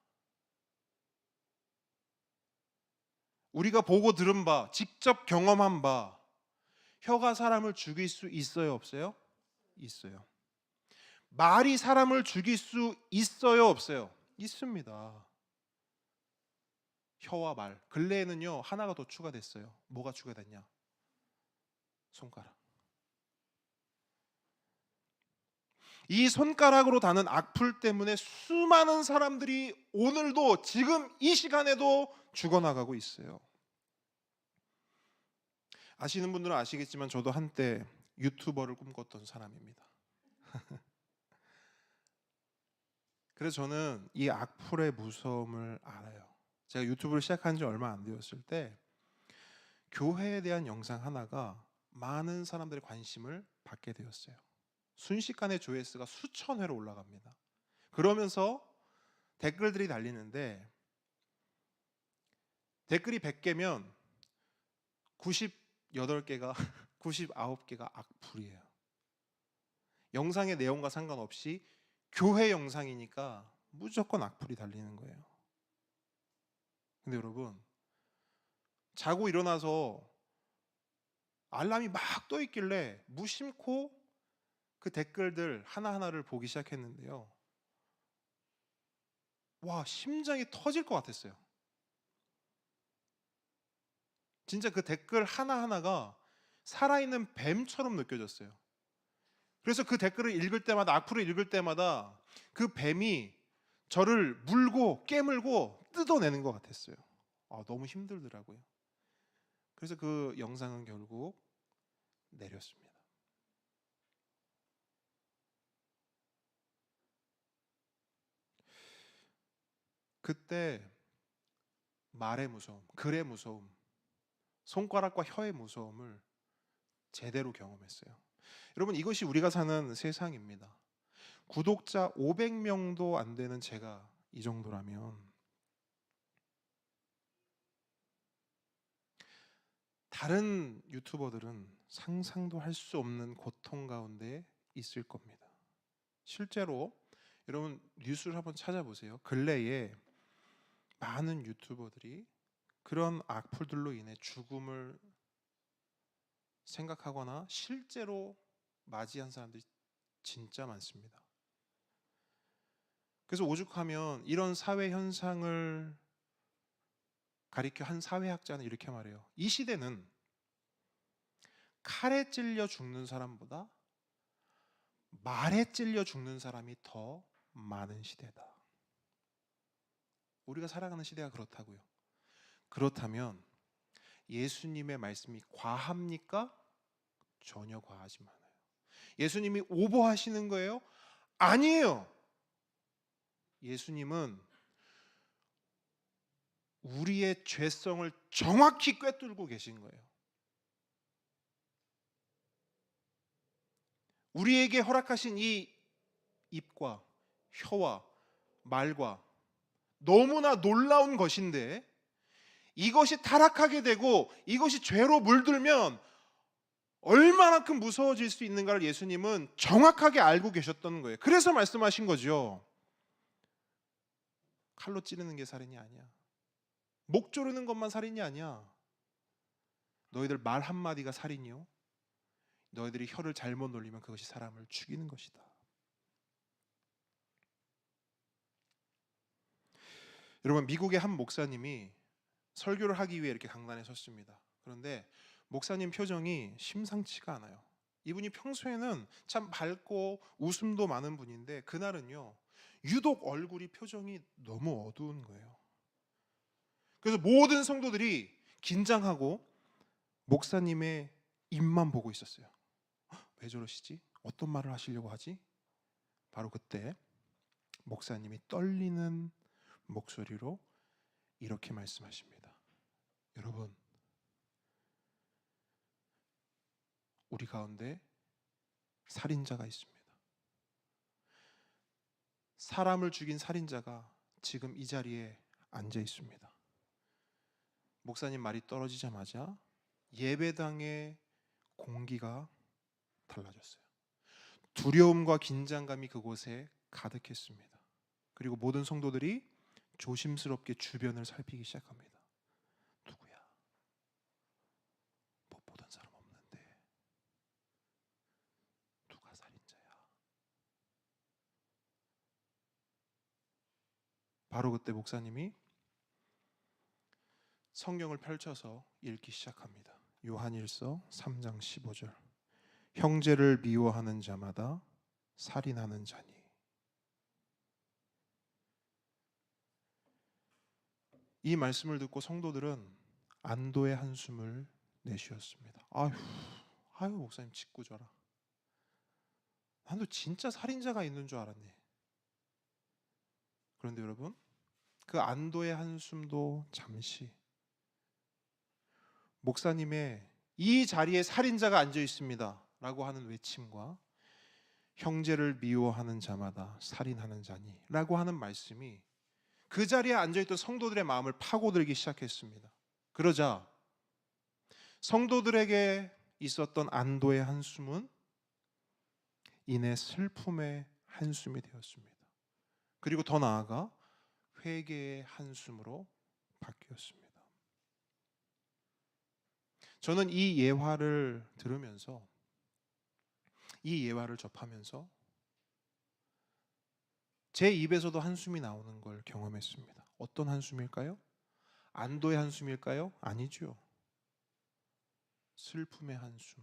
우리가 보고 들은 바, 직접 경험한 바, 혀가 사람을 죽일 수 있어요, 없어요? 있어요. 말이 사람을 죽일 수 있어요, 없어요? 있습니다. 혀와 말. 근래에는요, 하나가 더 추가됐어요. 뭐가 추가됐냐? 손가락. 이 손가락으로 다는 악플 때문에 수많은 사람들이 오늘도, 지금 이 시간에도 죽어나가고 있어요. 아시는 분들은 아시겠지만 저도 한때 유튜버를 꿈꿨던 사람입니다. 그래서 저는 이 악플의 무서움을 알아요. 제가 유튜브를 시작한 지 얼마 안 되었을 때 교회에 대한 영상 하나가 많은 사람들의 관심을 받게 되었어요. 순식간에 조회수가 수천 회로 올라갑니다. 그러면서 댓글들이 달리는데 댓글이 100개면 98개가 99개가 악플이에요. 영상의 내용과 상관없이 교회 영상이니까 무조건 악플이 달리는 거예요. 근데 여러분, 자고 일어나서 알람이 막 떠 있길래 무심코 그 댓글들 하나하나를 보기 시작했는데요. 와, 심장이 터질 것 같았어요. 진짜 그 댓글 하나하나가 살아있는 뱀처럼 느껴졌어요. 그래서 그 댓글을 읽을 때마다, 악플을 읽을 때마다 그 뱀이 저를 물고 깨물고 뜯어내는 것 같았어요. 너무 힘들더라고요. 그래서 그 영상은 결국 내렸습니다. 그때 말의 무서움, 글의 무서움, 손가락과 혀의 무서움을 제대로 경험했어요. 여러분, 이것이 우리가 사는 세상입니다. 구독자 500명도 안 되는 제가 이 정도라면 다른 유튜버들은 상상도 할 수 없는 고통 가운데 있을 겁니다. 실제로 여러분 뉴스를 한번 찾아보세요. 근래에 많은 유튜버들이 그런 악플들로 인해 죽음을 생각하거나 실제로 맞이한 사람들이 진짜 많습니다. 그래서 오죽하면 이런 사회 현상을 가리켜 한 사회학자는 이렇게 말해요. 이 시대는 칼에 찔려 죽는 사람보다 말에 찔려 죽는 사람이 더 많은 시대다. 우리가 살아가는 시대가 그렇다고요. 그렇다면 예수님의 말씀이 과합니까? 전혀 과하지 않아요. 예수님이 오버하시는 거예요? 아니에요. 예수님은 우리의 죄성을 정확히 꿰뚫고 계신 거예요. 우리에게 허락하신 이 입과 혀와 말과 너무나 놀라운 것인데 이것이 타락하게 되고 이것이 죄로 물들면 얼마만큼 무서워질 수 있는가를 예수님은 정확하게 알고 계셨던 거예요. 그래서 말씀하신 거죠. 칼로 찌르는 게 살인이 아니야. 목 조르는 것만 살인이 아니야. 너희들 말 한마디가 살인이요. 너희들이 혀를 잘못 놀리면 그것이 사람을 죽이는 것이다. 여러분, 미국의 한 목사님이 설교를 하기 위해 이렇게 강단에 섰습니다. 그런데 목사님 표정이 심상치가 않아요. 이분이 평소에는 참 밝고 웃음도 많은 분인데 그날은요 유독 얼굴이 표정이 너무 어두운 거예요. 그래서 모든 성도들이 긴장하고 목사님의 입만 보고 있었어요. 왜 저러시지? 어떤 말을 하시려고 하지? 바로 그때 목사님이 떨리는 목소리로 이렇게 말씀하십니다. 여러분, 우리 가운데 살인자가 있습니다. 사람을 죽인 살인자가 지금 이 자리에 앉아 있습니다. 목사님 말이 떨어지자마자 예배당의 공기가 달라졌어요. 두려움과 긴장감이 그곳에 가득했습니다. 그리고 모든 성도들이 조심스럽게 주변을 살피기 시작합니다. 누구야? 못 보던 사람 없는데 누가 살인자야? 바로 그때 목사님이 성경을 펼쳐서 읽기 시작합니다. 요한일서 3장 15절. 형제를 미워하는 자마다 살인하는 자니. 이 말씀을 듣고 성도들은 안도의 한숨을 내쉬었습니다. 아유 목사님 짓궂어라. 나도 진짜 살인자가 있는 줄 알았네. 그런데 여러분, 그 안도의 한숨도 잠시 목사님의 이 자리에 살인자가 앉아 있습니다 라고 하는 외침과 형제를 미워하는 자마다 살인하는 자니 라고 하는 말씀이 그 자리에 앉아있던 성도들의 마음을 파고들기 시작했습니다. 그러자 성도들에게 있었던 안도의 한숨은 이내 슬픔의 한숨이 되었습니다. 그리고 더 나아가 회개의 한숨으로 바뀌었습니다. 저는 이 예화를 들으면서, 이 예화를 접하면서 제 입에서도 한숨이 나오는 걸 경험했습니다. 어떤 한숨일까요? 안도의 한숨일까요? 아니죠. 슬픔의 한숨,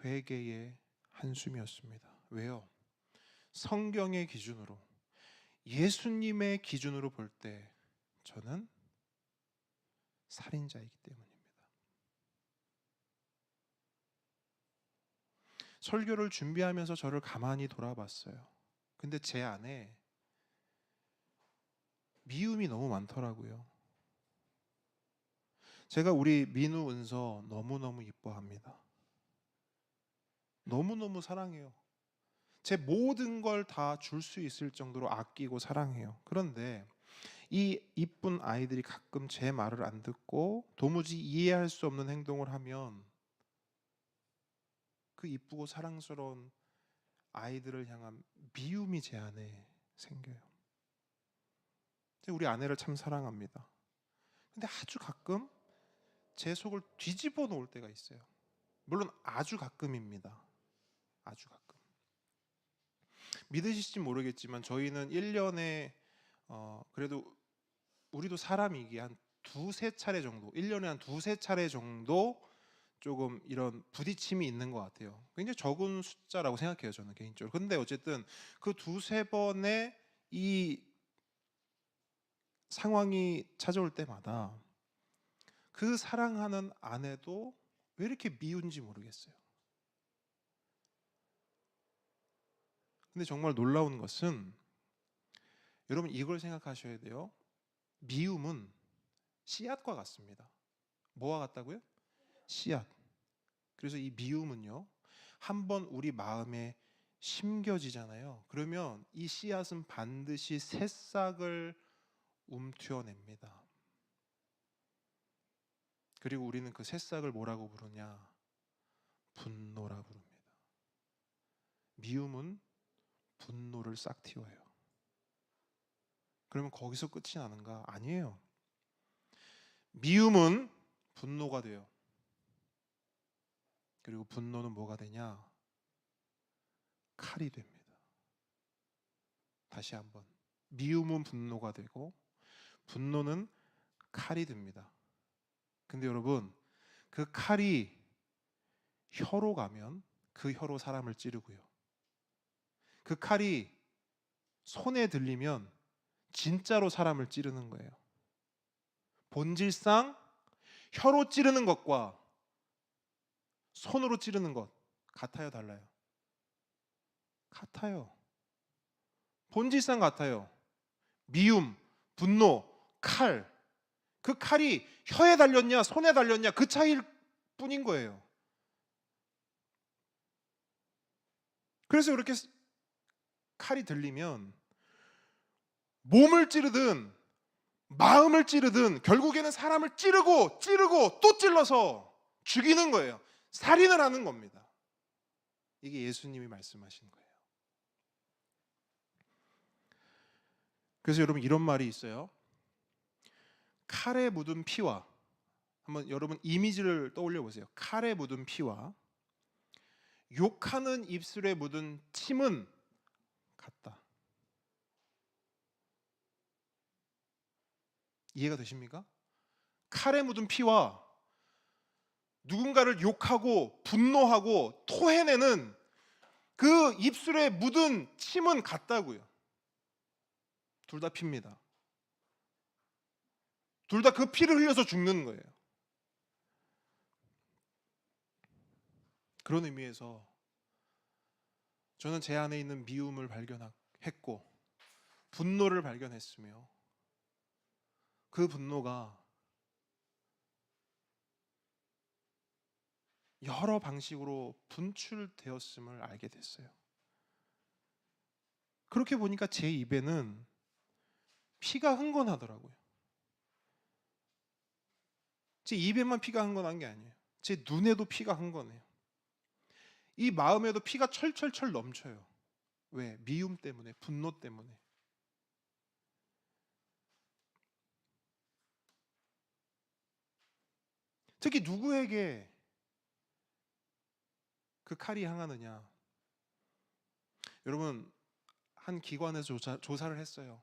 회개의 한숨이었습니다. 왜요? 성경의 기준으로, 예수님의 기준으로 볼 때 저는 살인자이기 때문입니다. 설교를 준비하면서 저를 가만히 돌아봤어요. 근데 제 안에 미움이 너무 많더라고요. 제가 우리 민우 은서 너무너무 이뻐합니다. 너무너무 사랑해요. 제 모든 걸 다 줄 수 있을 정도로 아끼고 사랑해요. 그런데 이 이쁜 아이들이 가끔 제 말을 안 듣고 도무지 이해할 수 없는 행동을 하면 그 이쁘고 사랑스러운 아이들을 향한 미움이 제 안에 생겨요. 우리 아내를 참 사랑합니다. 근데 아주 가끔 제 속을 뒤집어 놓을 때가 있어요. 물론 아주 가끔입니다. 아주 가끔. 믿으실지 모르겠지만 저희는 1년에 그래도 우리도 사람이기에 한 두세 차례 정도, 1년에 한 두세 차례 정도 조금 이런 부딪힘이 있는 것 같아요. 굉장히 적은 숫자라고 생각해요, 저는 개인적으로. 근데 어쨌든 그 두세 번의 이 상황이 찾아올 때마다 그 사랑하는 아내도 왜 이렇게 미운지 모르겠어요. 근데 정말 놀라운 것은 여러분 이걸 생각하셔야 돼요. 미움은 씨앗과 같습니다. 뭐와 같다고요? 씨앗. 그래서 이 미움은요, 한번 우리 마음에 심겨지잖아요. 그러면 이 씨앗은 반드시 새싹을 움트어냅니다. 그리고 우리는 그 새싹을 뭐라고 부르냐? 분노라 부릅니다. 미움은 분노를 싹 틔워요. 그러면 거기서 끝이 나는가? 아니에요. 미움은 분노가 돼요. 그리고 분노는 뭐가 되냐? 칼이 됩니다. 다시 한번. 미움은 분노가 되고 분노는 칼이 됩니다. 근데 여러분, 그 칼이 혀로 가면 그 혀로 사람을 찌르고요. 그 칼이 손에 들리면 진짜로 사람을 찌르는 거예요. 본질상 혀로 찌르는 것과 손으로 찌르는 것 같아요, 달라요? 같아요. 본질상 같아요. 미움, 분노, 칼. 그 칼이 혀에 달렸냐, 손에 달렸냐, 그 차이일 뿐인 거예요. 그래서 이렇게 칼이 들리면 몸을 찌르든 마음을 찌르든 결국에는 사람을 찌르고 또 찔러서 죽이는 거예요. 살인을 하는 겁니다. 이게 예수님이 말씀하신 거예요. 그래서 여러분 이런 말이 있어요. 칼에 묻은 피와, 한번 여러분 이미지를 떠올려 보세요. 칼에 묻은 피와 욕하는 입술에 묻은 침은 같다. 이해가 되십니까? 칼에 묻은 피와 누군가를 욕하고 분노하고 토해내는 그 입술에 묻은 침은 같다고요. 둘 다 피입니다. 둘 다 그 피를 흘려서 죽는 거예요. 그런 의미에서 저는 제 안에 있는 미움을 발견했고 분노를 발견했으며 그 분노가 여러 방식으로 분출되었음을 알게 됐어요. 그렇게 보니까 제 입에는 피가 흥건하더라고요. 제 입에만 피가 흥건한 게 아니에요. 제 눈에도 피가 흥건해요. 이 마음에도 피가 철철철 넘쳐요. 왜? 미움 때문에, 분노 때문에. 특히 누구에게 그 칼이 향하느냐? 여러분, 한 기관에서 조사를 했어요.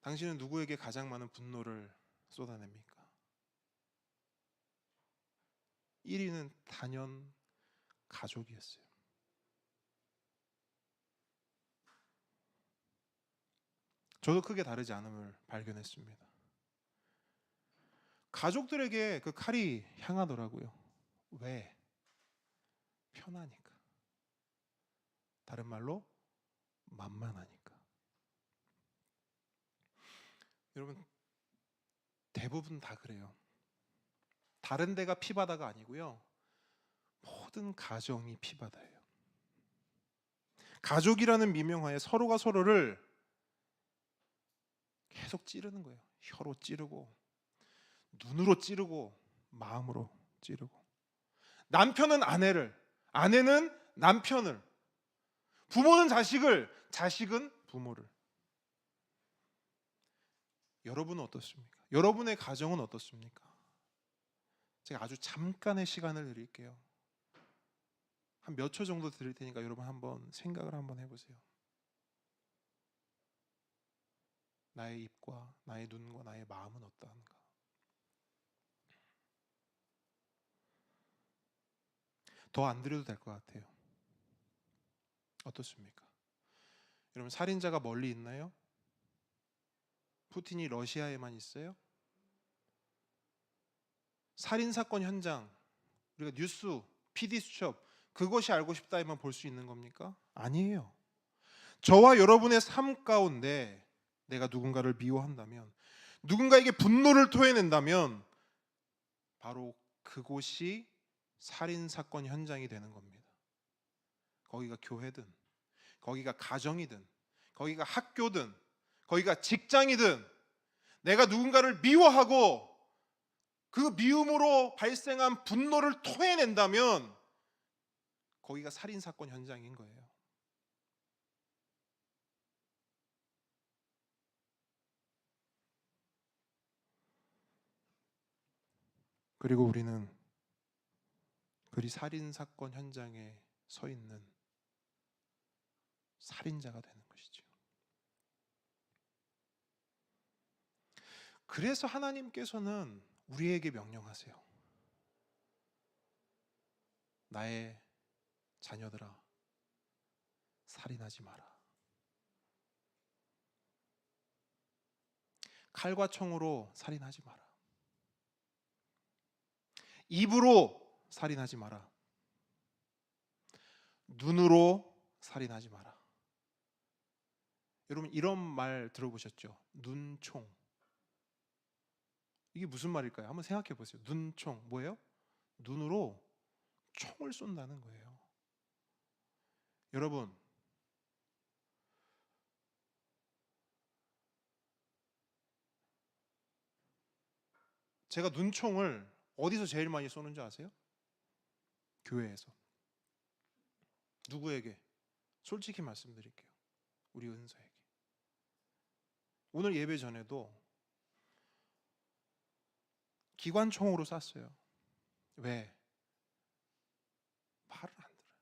당신은 누구에게 가장 많은 분노를 쏟아냅니까? 1위는 단연 가족이었어요. 저도 크게 다르지 않음을 발견했습니다. 가족들에게 그 칼이 향하더라고요. 왜? 편하니까. 다른 말로 만만하니까. 여러분, 대부분 다 그래요. 다른 데가 피바다가 아니고요. 모든 가정이 피바다예요. 가족이라는 미명하에 서로가 서로를 계속 찌르는 거예요. 혀로 찌르고, 눈으로 찌르고, 마음으로 찌르고. 남편은 아내를, 아내는 남편을, 부모는 자식을, 자식은 부모를. 여러분은 어떻습니까? 여러분의 가정은 어떻습니까? 제가 아주 잠깐의 시간을 드릴게요. 한 몇 초 정도 드릴 테니까 여러분 한번 생각을 한번 해보세요. 나의 입과 나의 눈과 나의 마음은 어떠한가? 더 안 드려도 될 것 같아요. 어떻습니까? 여러분, 살인자가 멀리 있나요? 푸틴이 러시아에만 있어요? 살인사건 현장, 우리가 뉴스, PD수첩, 그것이 알고 싶다에만 볼 수 있는 겁니까? 아니에요. 저와 여러분의 삶 가운데 내가 누군가를 미워한다면, 누군가에게 분노를 토해낸다면 바로 그곳이 살인사건 현장이 되는 겁니다. 거기가 교회든, 거기가 가정이든, 거기가 학교든, 거기가 직장이든, 내가 누군가를 미워하고 그 미움으로 발생한 분노를 토해낸다면 거기가 살인사건 현장인 거예요. 그리고 우리는 그리 살인사건 현장에 서 있는 살인자가 되는 것이죠. 그래서 하나님께서는 우리에게 명령하세요. 나의 자녀들아, 살인하지 마라. 칼과 총으로 살인하지 마라. 입으로 살인하지 마라. 눈으로 살인하지 마라. 여러분, 이런 말 들어보셨죠? 눈총. 이게 무슨 말일까요? 한번 생각해 보세요. 눈총 뭐예요? 눈으로 총을 쏜다는 거예요. 여러분, 제가 눈총을 어디서 제일 많이 쏘는 줄 아세요? 교회에서. 누구에게? 솔직히 말씀드릴게요. 우리 은서에게. 오늘 예배 전에도 기관총으로 쐈어요. 왜? 말을 안 들어요.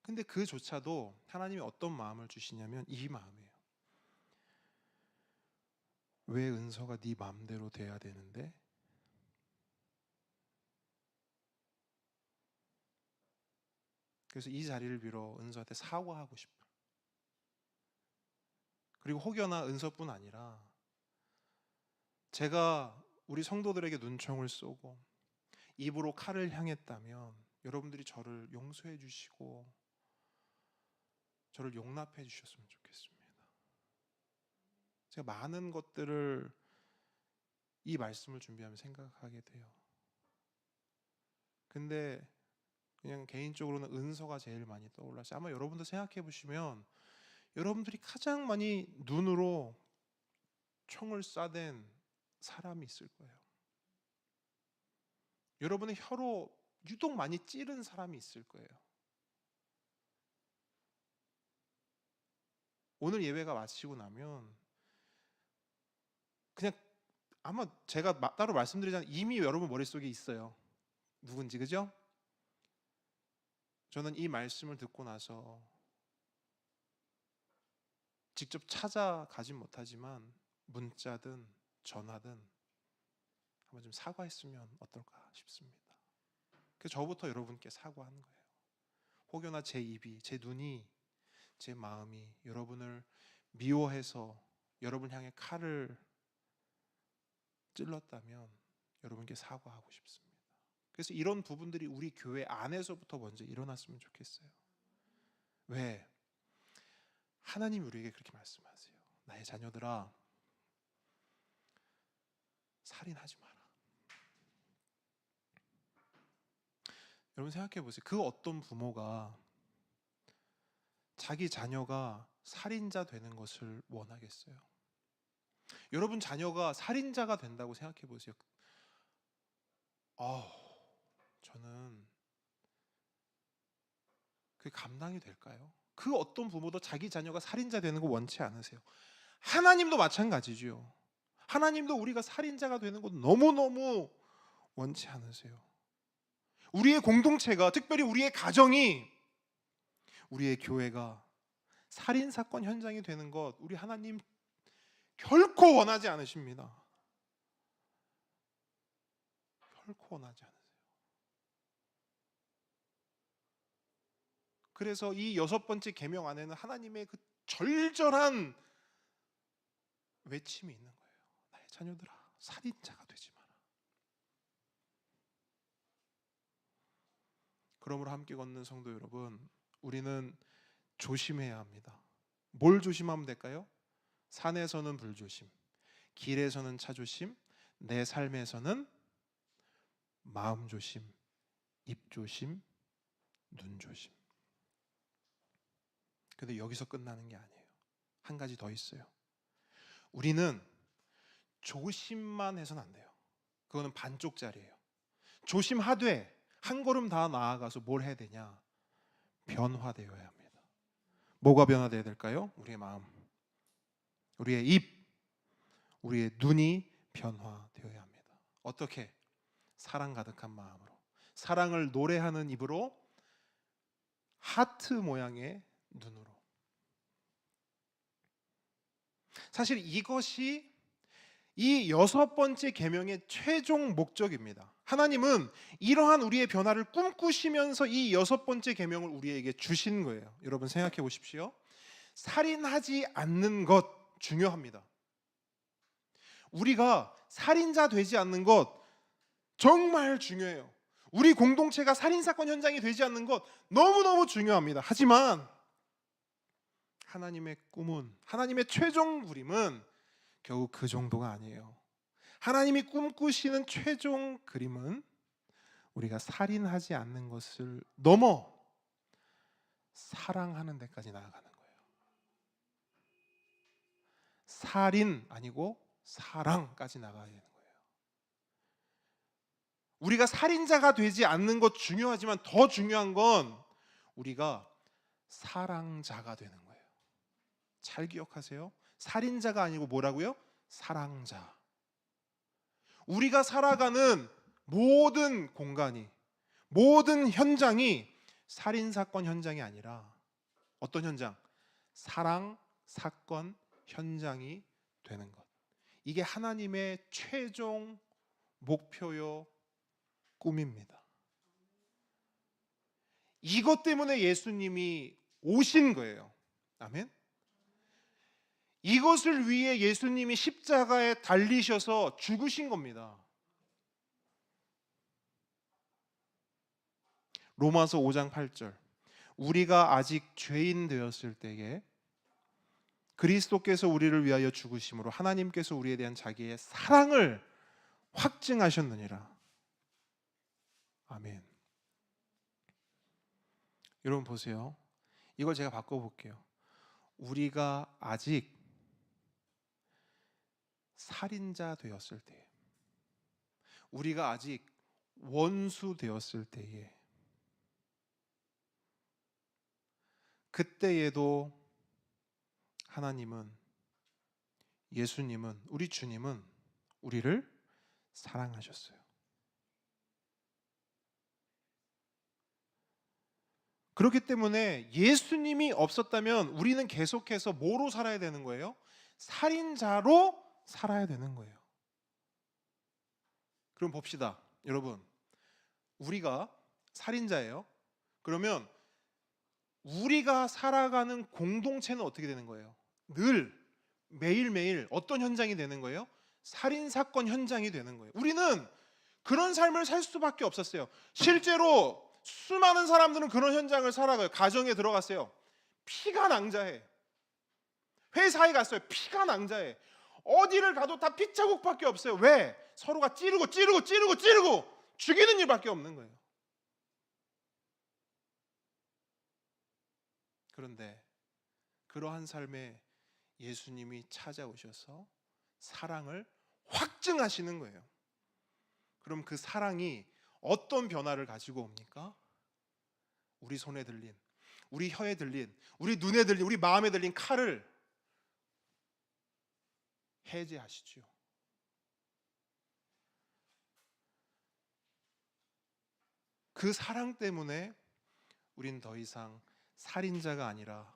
근데 그조차도 하나님이 어떤 마음을 주시냐면 이 마음이에요. 왜 은서가 네 마음대로 돼야 되는데? 그래서 이 자리를 빌어 은서한테 사과하고 싶어요. 그리고 혹여나 은서뿐 아니라 제가 우리 성도들에게 눈총을 쏘고 입으로 칼을 향했다면 여러분들이 저를 용서해 주시고 저를 용납해 주셨으면 좋겠습니다. 제가 많은 것들을 이 말씀을 준비하면 생각하게 돼요. 근데 그냥 개인적으로는 은서가 제일 많이 떠올랐어요. 아마 여러분도 생각해 보시면 여러분들이 가장 많이 눈으로 총을 쏴댄 사람이 있을 거예요. 여러분의 혀로 유독 많이 찌른 사람이 있을 거예요. 오늘 예배가 마치고 나면 그냥 아마 제가 따로 말씀드리자면 이미 여러분 머릿속에 있어요. 누군지, 그죠? 저는 이 말씀을 듣고 나서 직접 찾아가진 못하지만 문자든 전화든 한번 좀 사과했으면 어떨까 싶습니다. 그래서 저부터 여러분께 사과하는 거예요. 혹여나 제 입이, 제 눈이, 제 마음이 여러분을 미워해서 여러분 향해 칼을 찔렀다면 여러분께 사과하고 싶습니다. 그래서 이런 부분들이 우리 교회 안에서부터 먼저 일어났으면 좋겠어요. 왜? 하나님이 우리에게 그렇게 말씀하세요. 나의 자녀들아, 살인하지 마라. 여러분 생각해 보세요. 그 어떤 부모가 자기 자녀가 살인자 되는 것을 원하겠어요? 여러분 자녀가 살인자가 된다고 생각해 보세요. 저는 그게 감당이 될까요? 그 어떤 부모도 자기 자녀가 살인자 되는 거 원치 않으세요. 하나님도 마찬가지죠. 하나님도 우리가 살인자가 되는 거 너무너무 원치 않으세요. 우리의 공동체가, 특별히 우리의 가정이, 우리의 교회가 살인사건 현장이 되는 것, 우리 하나님 결코 원하지 않으십니다. 결코 원하지 않으세요. 그래서 이 6번째 계명 안에는 하나님의 그 절절한 외침이 있는 거예요. 나의 자녀들아, 살인자가 되지 마라. 그러므로 함께 걷는 성도 여러분, 우리는 조심해야 합니다. 뭘 조심하면 될까요? 산에서는 불조심, 길에서는 차조심, 내 삶에서는 마음조심, 입조심, 눈조심. 근데 여기서 끝나는 게 아니에요. 한 가지 더 있어요. 우리는 조심만 해서는 안 돼요. 그거는 반쪽짜리예요. 조심하되 한 걸음 다 나아가서 뭘 해야 되냐? 변화되어야 합니다. 뭐가 변화되어야 될까요? 우리의 마음, 우리의 입, 우리의 눈이 변화되어야 합니다. 어떻게? 사랑 가득한 마음으로, 사랑을 노래하는 입으로, 하트 모양의 눈으로. 사실 이것이 이 6번째 계명의 최종 목적입니다. 하나님은 이러한 우리의 변화를 꿈꾸시면서 이 6번째 계명을 우리에게 주신 거예요. 여러분 생각해 보십시오. 살인하지 않는 것 중요합니다. 우리가 살인자 되지 않는 것 정말 중요해요. 우리 공동체가 살인사건 현장이 되지 않는 것 너무너무 중요합니다. 하지만 하나님의 꿈은, 하나님의 최종 그림은 겨우 그 정도가 아니에요. 하나님이 꿈꾸시는 최종 그림은 우리가 살인하지 않는 것을 넘어 사랑하는 데까지 나아가는 거예요. 살인 아니고 사랑까지 나가야 되는 거예요. 우리가 살인자가 되지 않는 것 중요하지만 더 중요한 건 우리가 사랑자가 되는 거예요. 잘 기억하세요. 살인자가 아니고 뭐라고요? 사랑자. 우리가 살아가는 모든 공간이, 모든 현장이 살인사건 현장이 아니라 어떤 현장? 사랑 사건 현장이 되는 것. 이게 하나님의 최종 목표요 꿈입니다. 이것 때문에 예수님이 오신 거예요. 아멘. 이것을 위해 예수님이 십자가에 달리셔서 죽으신 겁니다. 로마서 5장 8절. 우리가 아직 죄인 되었을 때에 그리스도께서 우리를 위하여 죽으심으로 하나님께서 우리에 대한 자기의 사랑을 확증하셨느니라. 아멘. 여러분 보세요. 이걸 제가 바꿔볼게요. 우리가 아직 살인자 되었을 때, 우리가 아직 원수 되었을 때에, 그때에도 하나님은, 예수님은, 우리 주님은 우리를 사랑하셨어요. 그렇기 때문에 예수님이 없었다면 우리는 계속해서 뭐로 살아야 되는 거예요? 살인자로 살아야 되는 거예요. 그럼 봅시다. 여러분, 우리가 살인자예요. 그러면 우리가 살아가는 공동체는 어떻게 되는 거예요? 늘 매일매일 어떤 현장이 되는 거예요? 살인사건 현장이 되는 거예요. 우리는 그런 삶을 살 수밖에 없었어요. 실제로 수많은 사람들은 그런 현장을 살아가요. 가정에 들어갔어요. 피가 낭자해. 회사에 갔어요. 피가 낭자해. 어디를 가도 다 피자국밖에 없어요. 왜? 서로가 찌르고 죽이는 일밖에 없는 거예요. 그런데 그러한 삶에 예수님이 찾아오셔서 사랑을 확증하시는 거예요. 그럼 그 사랑이 어떤 변화를 가지고 옵니까? 우리 손에 들린, 우리 혀에 들린, 우리 눈에 들린, 우리 마음에 들린 칼을 해제하시죠. 그 사랑 때문에 우린 더 이상 살인자가 아니라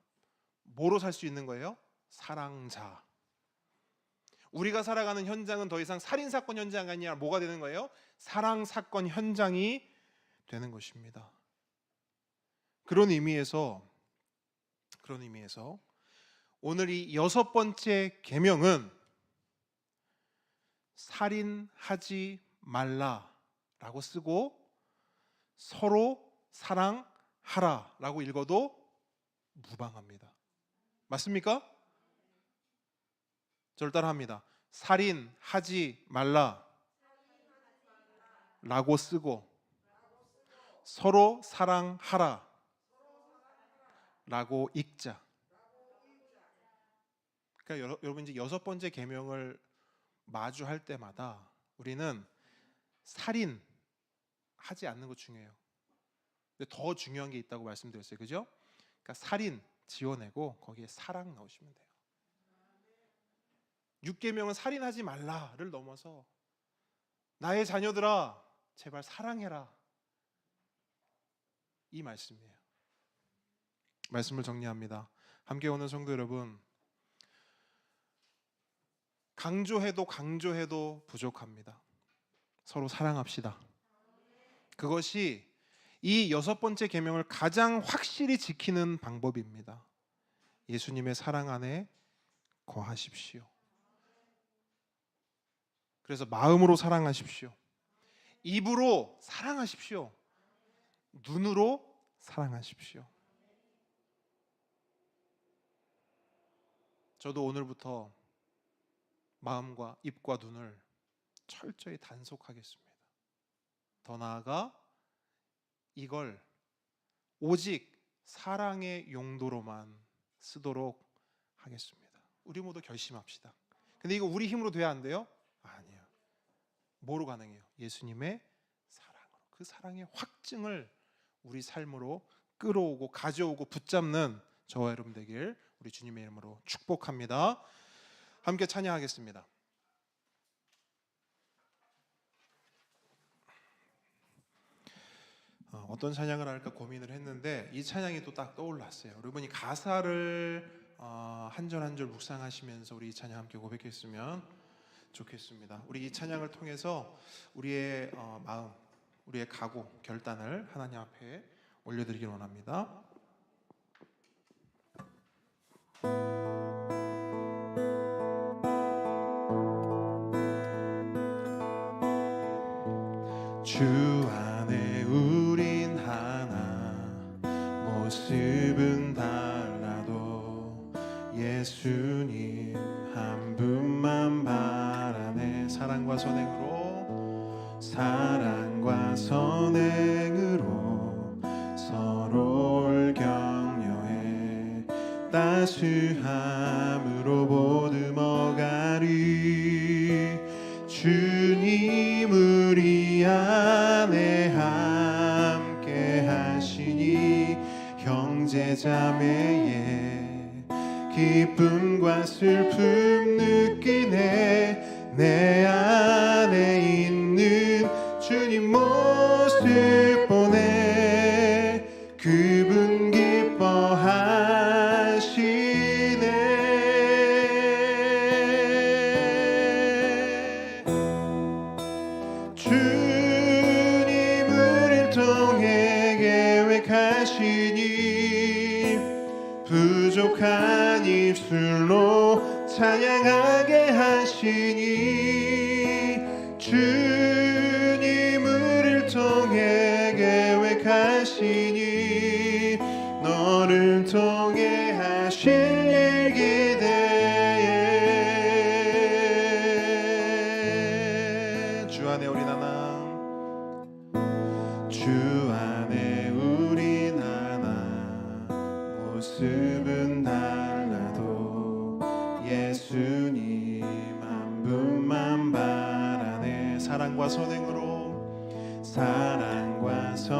뭐로 살 수 있는 거예요? 사랑자. 우리가 살아가는 현장은 더 이상 살인사건 현장이 아니라 뭐가 되는 거예요? 사랑사건 현장이 되는 것입니다. 그런 의미에서 오늘 이 6번째 계명은 살인하지 말라라고 쓰고 서로 사랑하라라고 읽어도 무방합니다. 맞습니까? 저를 따라합니다. 살인하지 말라 라고 쓰고 서로 사랑하라 라고 읽자. 그러니까 여러분 이제 6번째 계명을 마주할 때마다 우리는 살인하지 않는 거 중요해요. 근데 더 중요한 게 있다고 말씀드렸어요. 그죠? 그러니까 살인 지워내고 거기에 사랑 넣으시면 돼요. 6계명은 살인하지 말라를 넘어서 나의 자녀들아 제발 사랑해라, 이 말씀이에요. 말씀을 정리합니다. 함께 오는 성도 여러분, 강조해도 부족합니다. 서로 사랑합시다. 그것이 이 6번째 계명을 가장 확실히 지키는 방법입니다. 예수님의 사랑 안에 거하십시오. 그래서 마음으로 사랑하십시오. 입으로 사랑하십시오. 눈으로 사랑하십시오. 저도 오늘부터 마음과 입과 눈을 철저히 단속하겠습니다. 더 나아가 이걸 오직 사랑의 용도로만 쓰도록 하겠습니다. 우리 모두 결심합시다. 근데 이거 우리 힘으로 돼야 안 돼요? 아니에요. 뭐로 가능해요? 예수님의 사랑으로. 그 사랑의 확증을 우리 삶으로 끌어오고 가져오고 붙잡는 저와 여러분 되길 우리 주님의 이름으로 축복합니다. 함께 찬양하겠습니다. 어떤 찬양을 할까 고민을 했는데 이 찬양이 또 딱 떠올랐어요. 여러분이 가사를 한 절 한 절 묵상하시면서 우리 이 찬양 함께 고백했으면 좋겠습니다. 우리 이 찬양을 통해서 우리의 마음, 우리의 각오, 결단을 하나님 앞에 올려드리길 원합니다. 주 안에 우린 하나, 모습은 달라도 예수님 한 분만 바라네. 사랑과 선행으로 서로를 격려해 따스함으로 보듬어가리. 주님 우리 안에 함께 하시니 형제자매의 기쁨과 슬픔 느끼네. 내 안에 있는 주님 모습 보네. 그분 기뻐하시네. 주님 우리를 통해 계획하시니 부족한 입술로 찬양하게 하시니. 주님 우리를 통해 계획하시니 너를 통해 하실 일 기대해.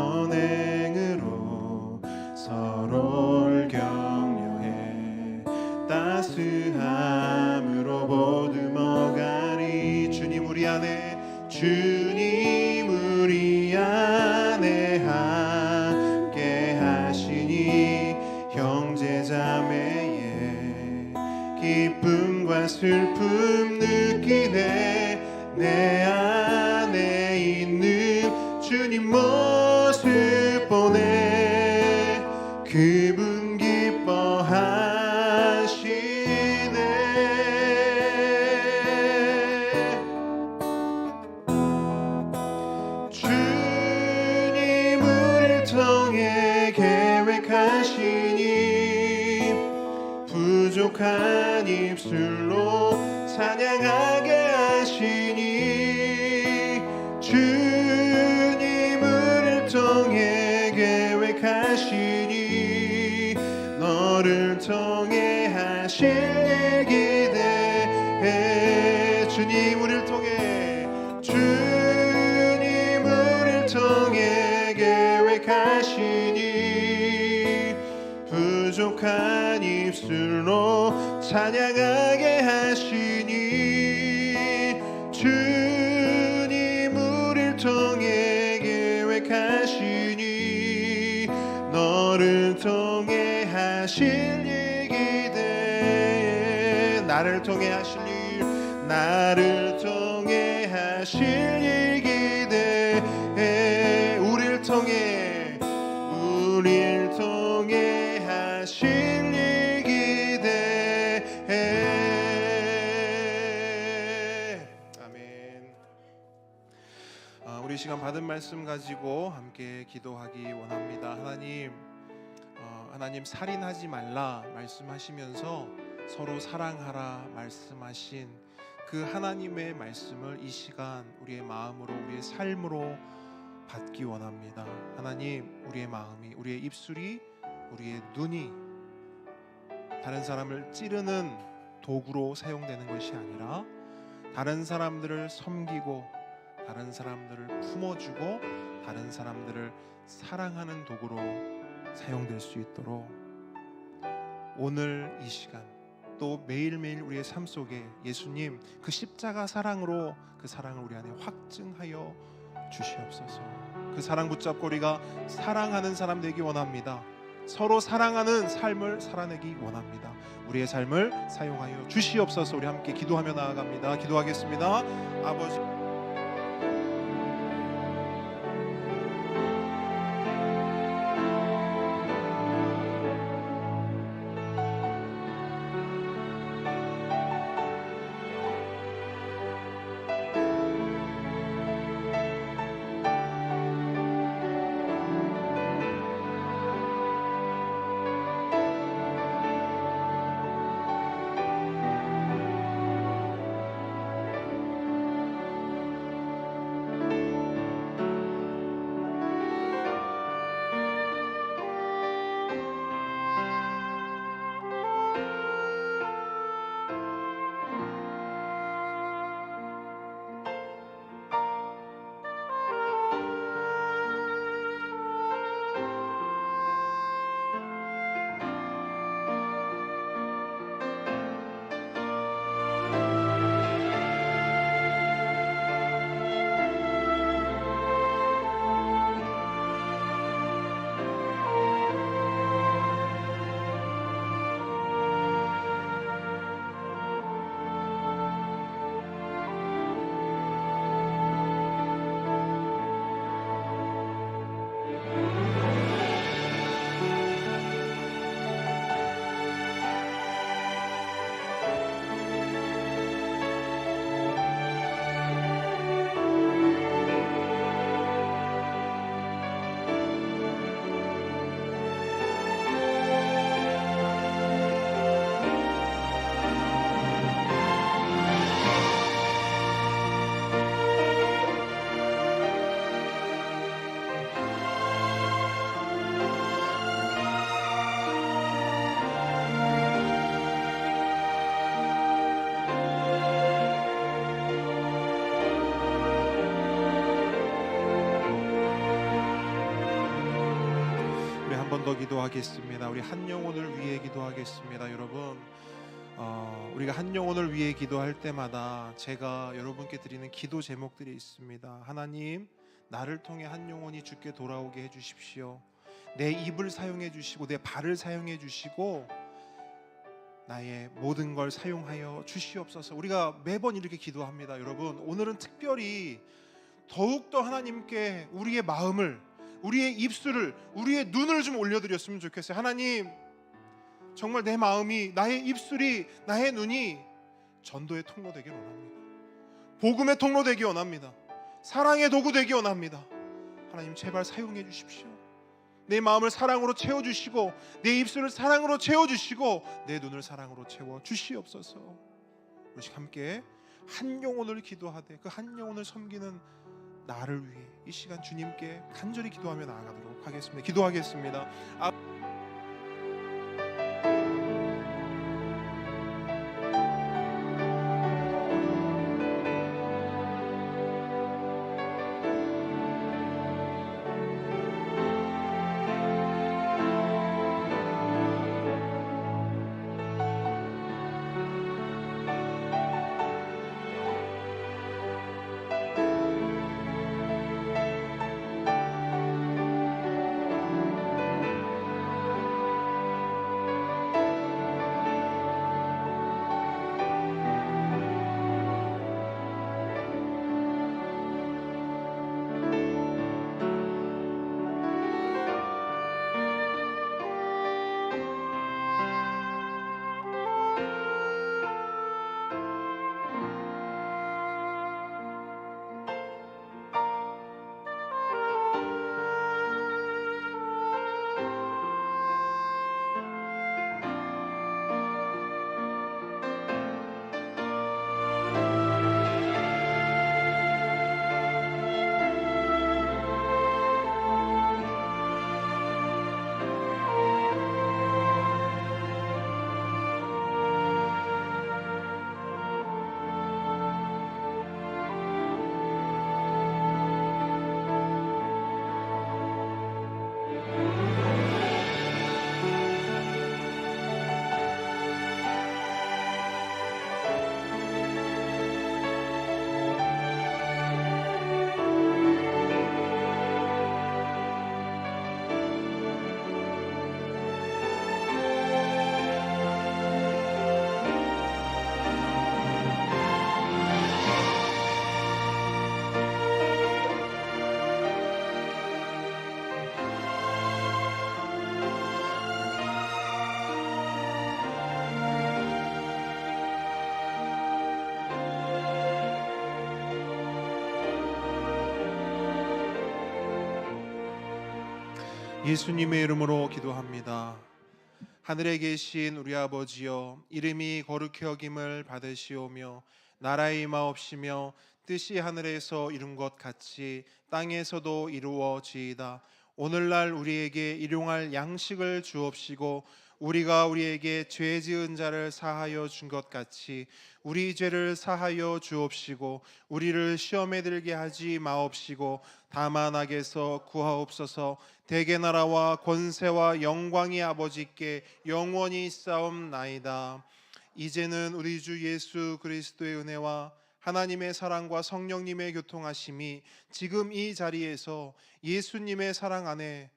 선행으로 서로를 격려해 따스함으로 보듬어가리. 주님 우리 안에 함께 하시니 형제자매의 기쁨과 슬픔 느끼네. 내 안에 있는 주님 모습 보네. 그분 기뻐하시네. 주님 우리를 통해 계획하시니 부족한 입술로 찬양하게 하시니. 주님 우리를 통해 계획하시니 너를 통해 하실 일 기대해. 주님 우리를 통해 주님 우리를 통해 계획하시니 부족한 입술로 찬양하게 하시니. 주님 우리를 통해 계획하시니 너를 통해 하실 일 기대해. 나를 통해 하실 일, 나를 통해 하실 일 기대해. 우리를 통해 하실 일 기대해. 아멘. 우리 시간 받은 말씀 가지고 함께 기도하기 원합니다. 하나님 살인하지 말라 말씀하시면서 서로 사랑하라 말씀하신 그 하나님의 말씀을 이 시간 우리의 마음으로, 우리의 삶으로 받기 원합니다. 하나님, 우리의 마음이, 우리의 입술이, 우리의 눈이 다른 사람을 찌르는 도구로 사용되는 것이 아니라 다른 사람들을 섬기고 다른 사람들을 품어주고 다른 사람들을 사랑하는 도구로 사용될 수 있도록 오늘 이 시간 또 매일매일 우리의 삶 속에 예수님 그 십자가 사랑으로 그 사랑을 우리 안에 확증하여 주시옵소서. 그 사랑 붙잡고 우리가 사랑하는 사람 되기 원합니다. 서로 사랑하는 삶을 살아내기 원합니다. 우리의 삶을 사용하여 주시옵소서. 우리 함께 기도하며 나아갑니다. 기도하겠습니다. 아버지, 번 더 기도하겠습니다. 우리 한 영혼을 위해 기도하겠습니다. 여러분, 우리가 한 영혼을 위해 기도할 때마다 제가 여러분께 드리는 기도 제목들이 있습니다. 하나님, 나를 통해 한 영혼이 주께 돌아오게 해주십시오. 내 입을 사용해 주시고 내 발을 사용해 주시고 나의 모든 걸 사용하여 주시옵소서. 우리가 매번 이렇게 기도합니다. 여러분, 오늘은 특별히 더욱더 하나님께 우리의 마음을, 우리의 입술을, 우리의 눈을 좀 올려드렸으면 좋겠어요. 하나님, 정말 내 마음이, 나의 입술이, 나의 눈이 전도의 통로 되길 원합니다. 복음의 통로 되기 원합니다. 사랑의 도구 되기 원합니다. 하나님, 제발 사용해 주십시오. 내 마음을 사랑으로 채워주시고 내 입술을 사랑으로 채워주시고 내 눈을 사랑으로 채워주시옵소서. 우리 함께 한 영혼을 기도하되 그 한 영혼을 섬기는 나를 위해 이 시간 주님께 간절히 기도하며 나아가도록 하겠습니다. 기도하겠습니다. 예수님의 이름으로 기도합니다. 하늘에 계신 우리 아버지여, 이름이 거룩히 여김을 받으시오며 나라의 임하옵시며 뜻이 하늘에서 이룬 것 같이 땅에서도 이루어지이다. 오늘날 우리에게 일용할 양식을 주옵시고 우리가 우리에게 죄 지은 자를 사하여 준 것 같이 우리 죄를 사하여 주옵시고 우리를 시험에 들게 하지 마옵시고 다만 악에서 구하옵소서. 대개 나라와 권세와 영광이 아버지께 영원히 있사옵나이다. 이제는 우리 주 예수 그리스도의 은혜와 하나님의 사랑과 성령님의 교통하심이 지금 이 자리에서 예수님의 사랑 안에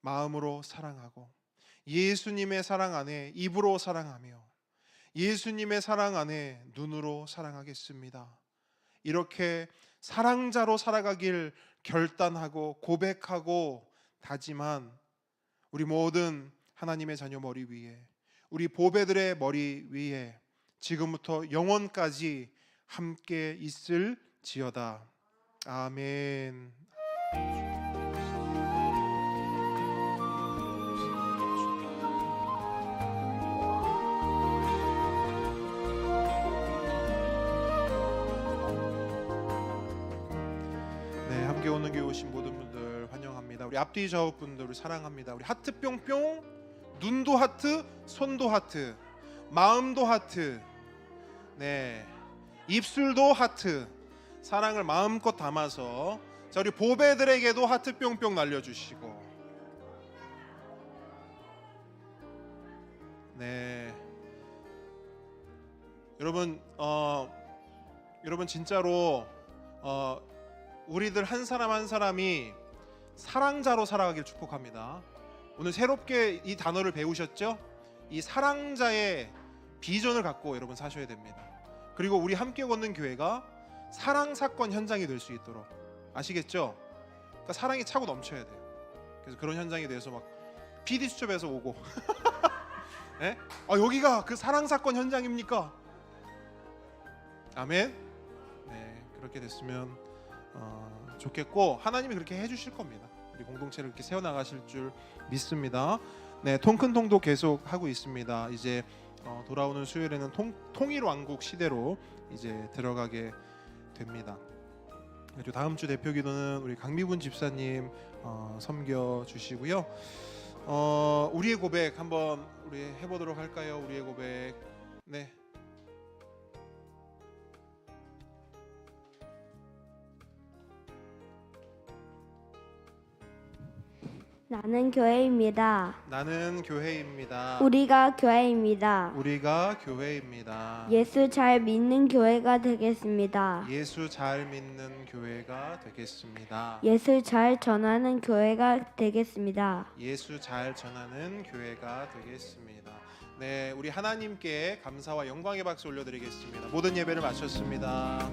마음으로 사랑하고 예수님의 사랑 안에 입으로 사랑하며 예수님의 사랑 안에 눈으로 사랑하겠습니다. 이렇게 사랑자로 살아가길 결단하고 고백하고 다짐한 우리 모든 하나님의 자녀 머리 위에, 우리 보배들의 머리 위에 지금부터 영원까지 함께 있을지어다. 아멘. 네, 함께 오는 교회 오신 모든 분들 환영합니다. 우리 앞뒤 좌우 분들 우리 사랑합니다. 우리 하트 뿅뿅, 눈도 하트, 손도 하트, 마음도 하트, 네, 입술도 하트, 사랑을 마음껏 담아서 자, 우리 보배들에게도 하트 뿅뿅 날려주시고 네. 여러분 진짜로 우리들 한 사람 한 사람이 사랑자로 살아가길 축복합니다. 오늘 새롭게 이 단어를 배우셨죠? 이 사랑자의 비전을 갖고 여러분 사셔야 됩니다. 그리고 우리 함께 걷는 교회가 사랑 사건 현장이 될 수 있도록, 아시겠죠? 그러니까 사랑이 차고 넘쳐야 돼요. 그래서 그런 현장에 대해서 막 PD 수첩에서 오고 네? 여기가 그 사랑 사건 현장입니까? 아멘. 네, 그렇게 됐으면 좋겠고 하나님이 그렇게 해주실 겁니다. 우리 공동체를 이렇게 세워 나가실 줄 믿습니다. 네, 통큰 통도 계속 하고 있습니다. 이제 돌아오는 수요일에는 통일 왕국 시대로 이제 들어가게 됩니다. 그리고 다음 주 대표 기도는 우리 강미분 집사님 섬겨 주시고요. 우리의 고백 한번 우리 해보도록 할까요? 우리의 고백. 네. 나는 교회입니다. 나는 교회입니다. 우리가 교회입니다. 우리가 교회입니다. 예수 잘 믿는 교회가 되겠습니다. 예수 잘 믿는 교회가 되겠습니다. 예수 잘 전하는 교회가 되겠습니다. 예수 잘 전하는 교회가 되겠습니다. 네, 우리 하나님께 감사와 영광의 박수 올려드리겠습니다. 모든 예배를 마쳤습니다.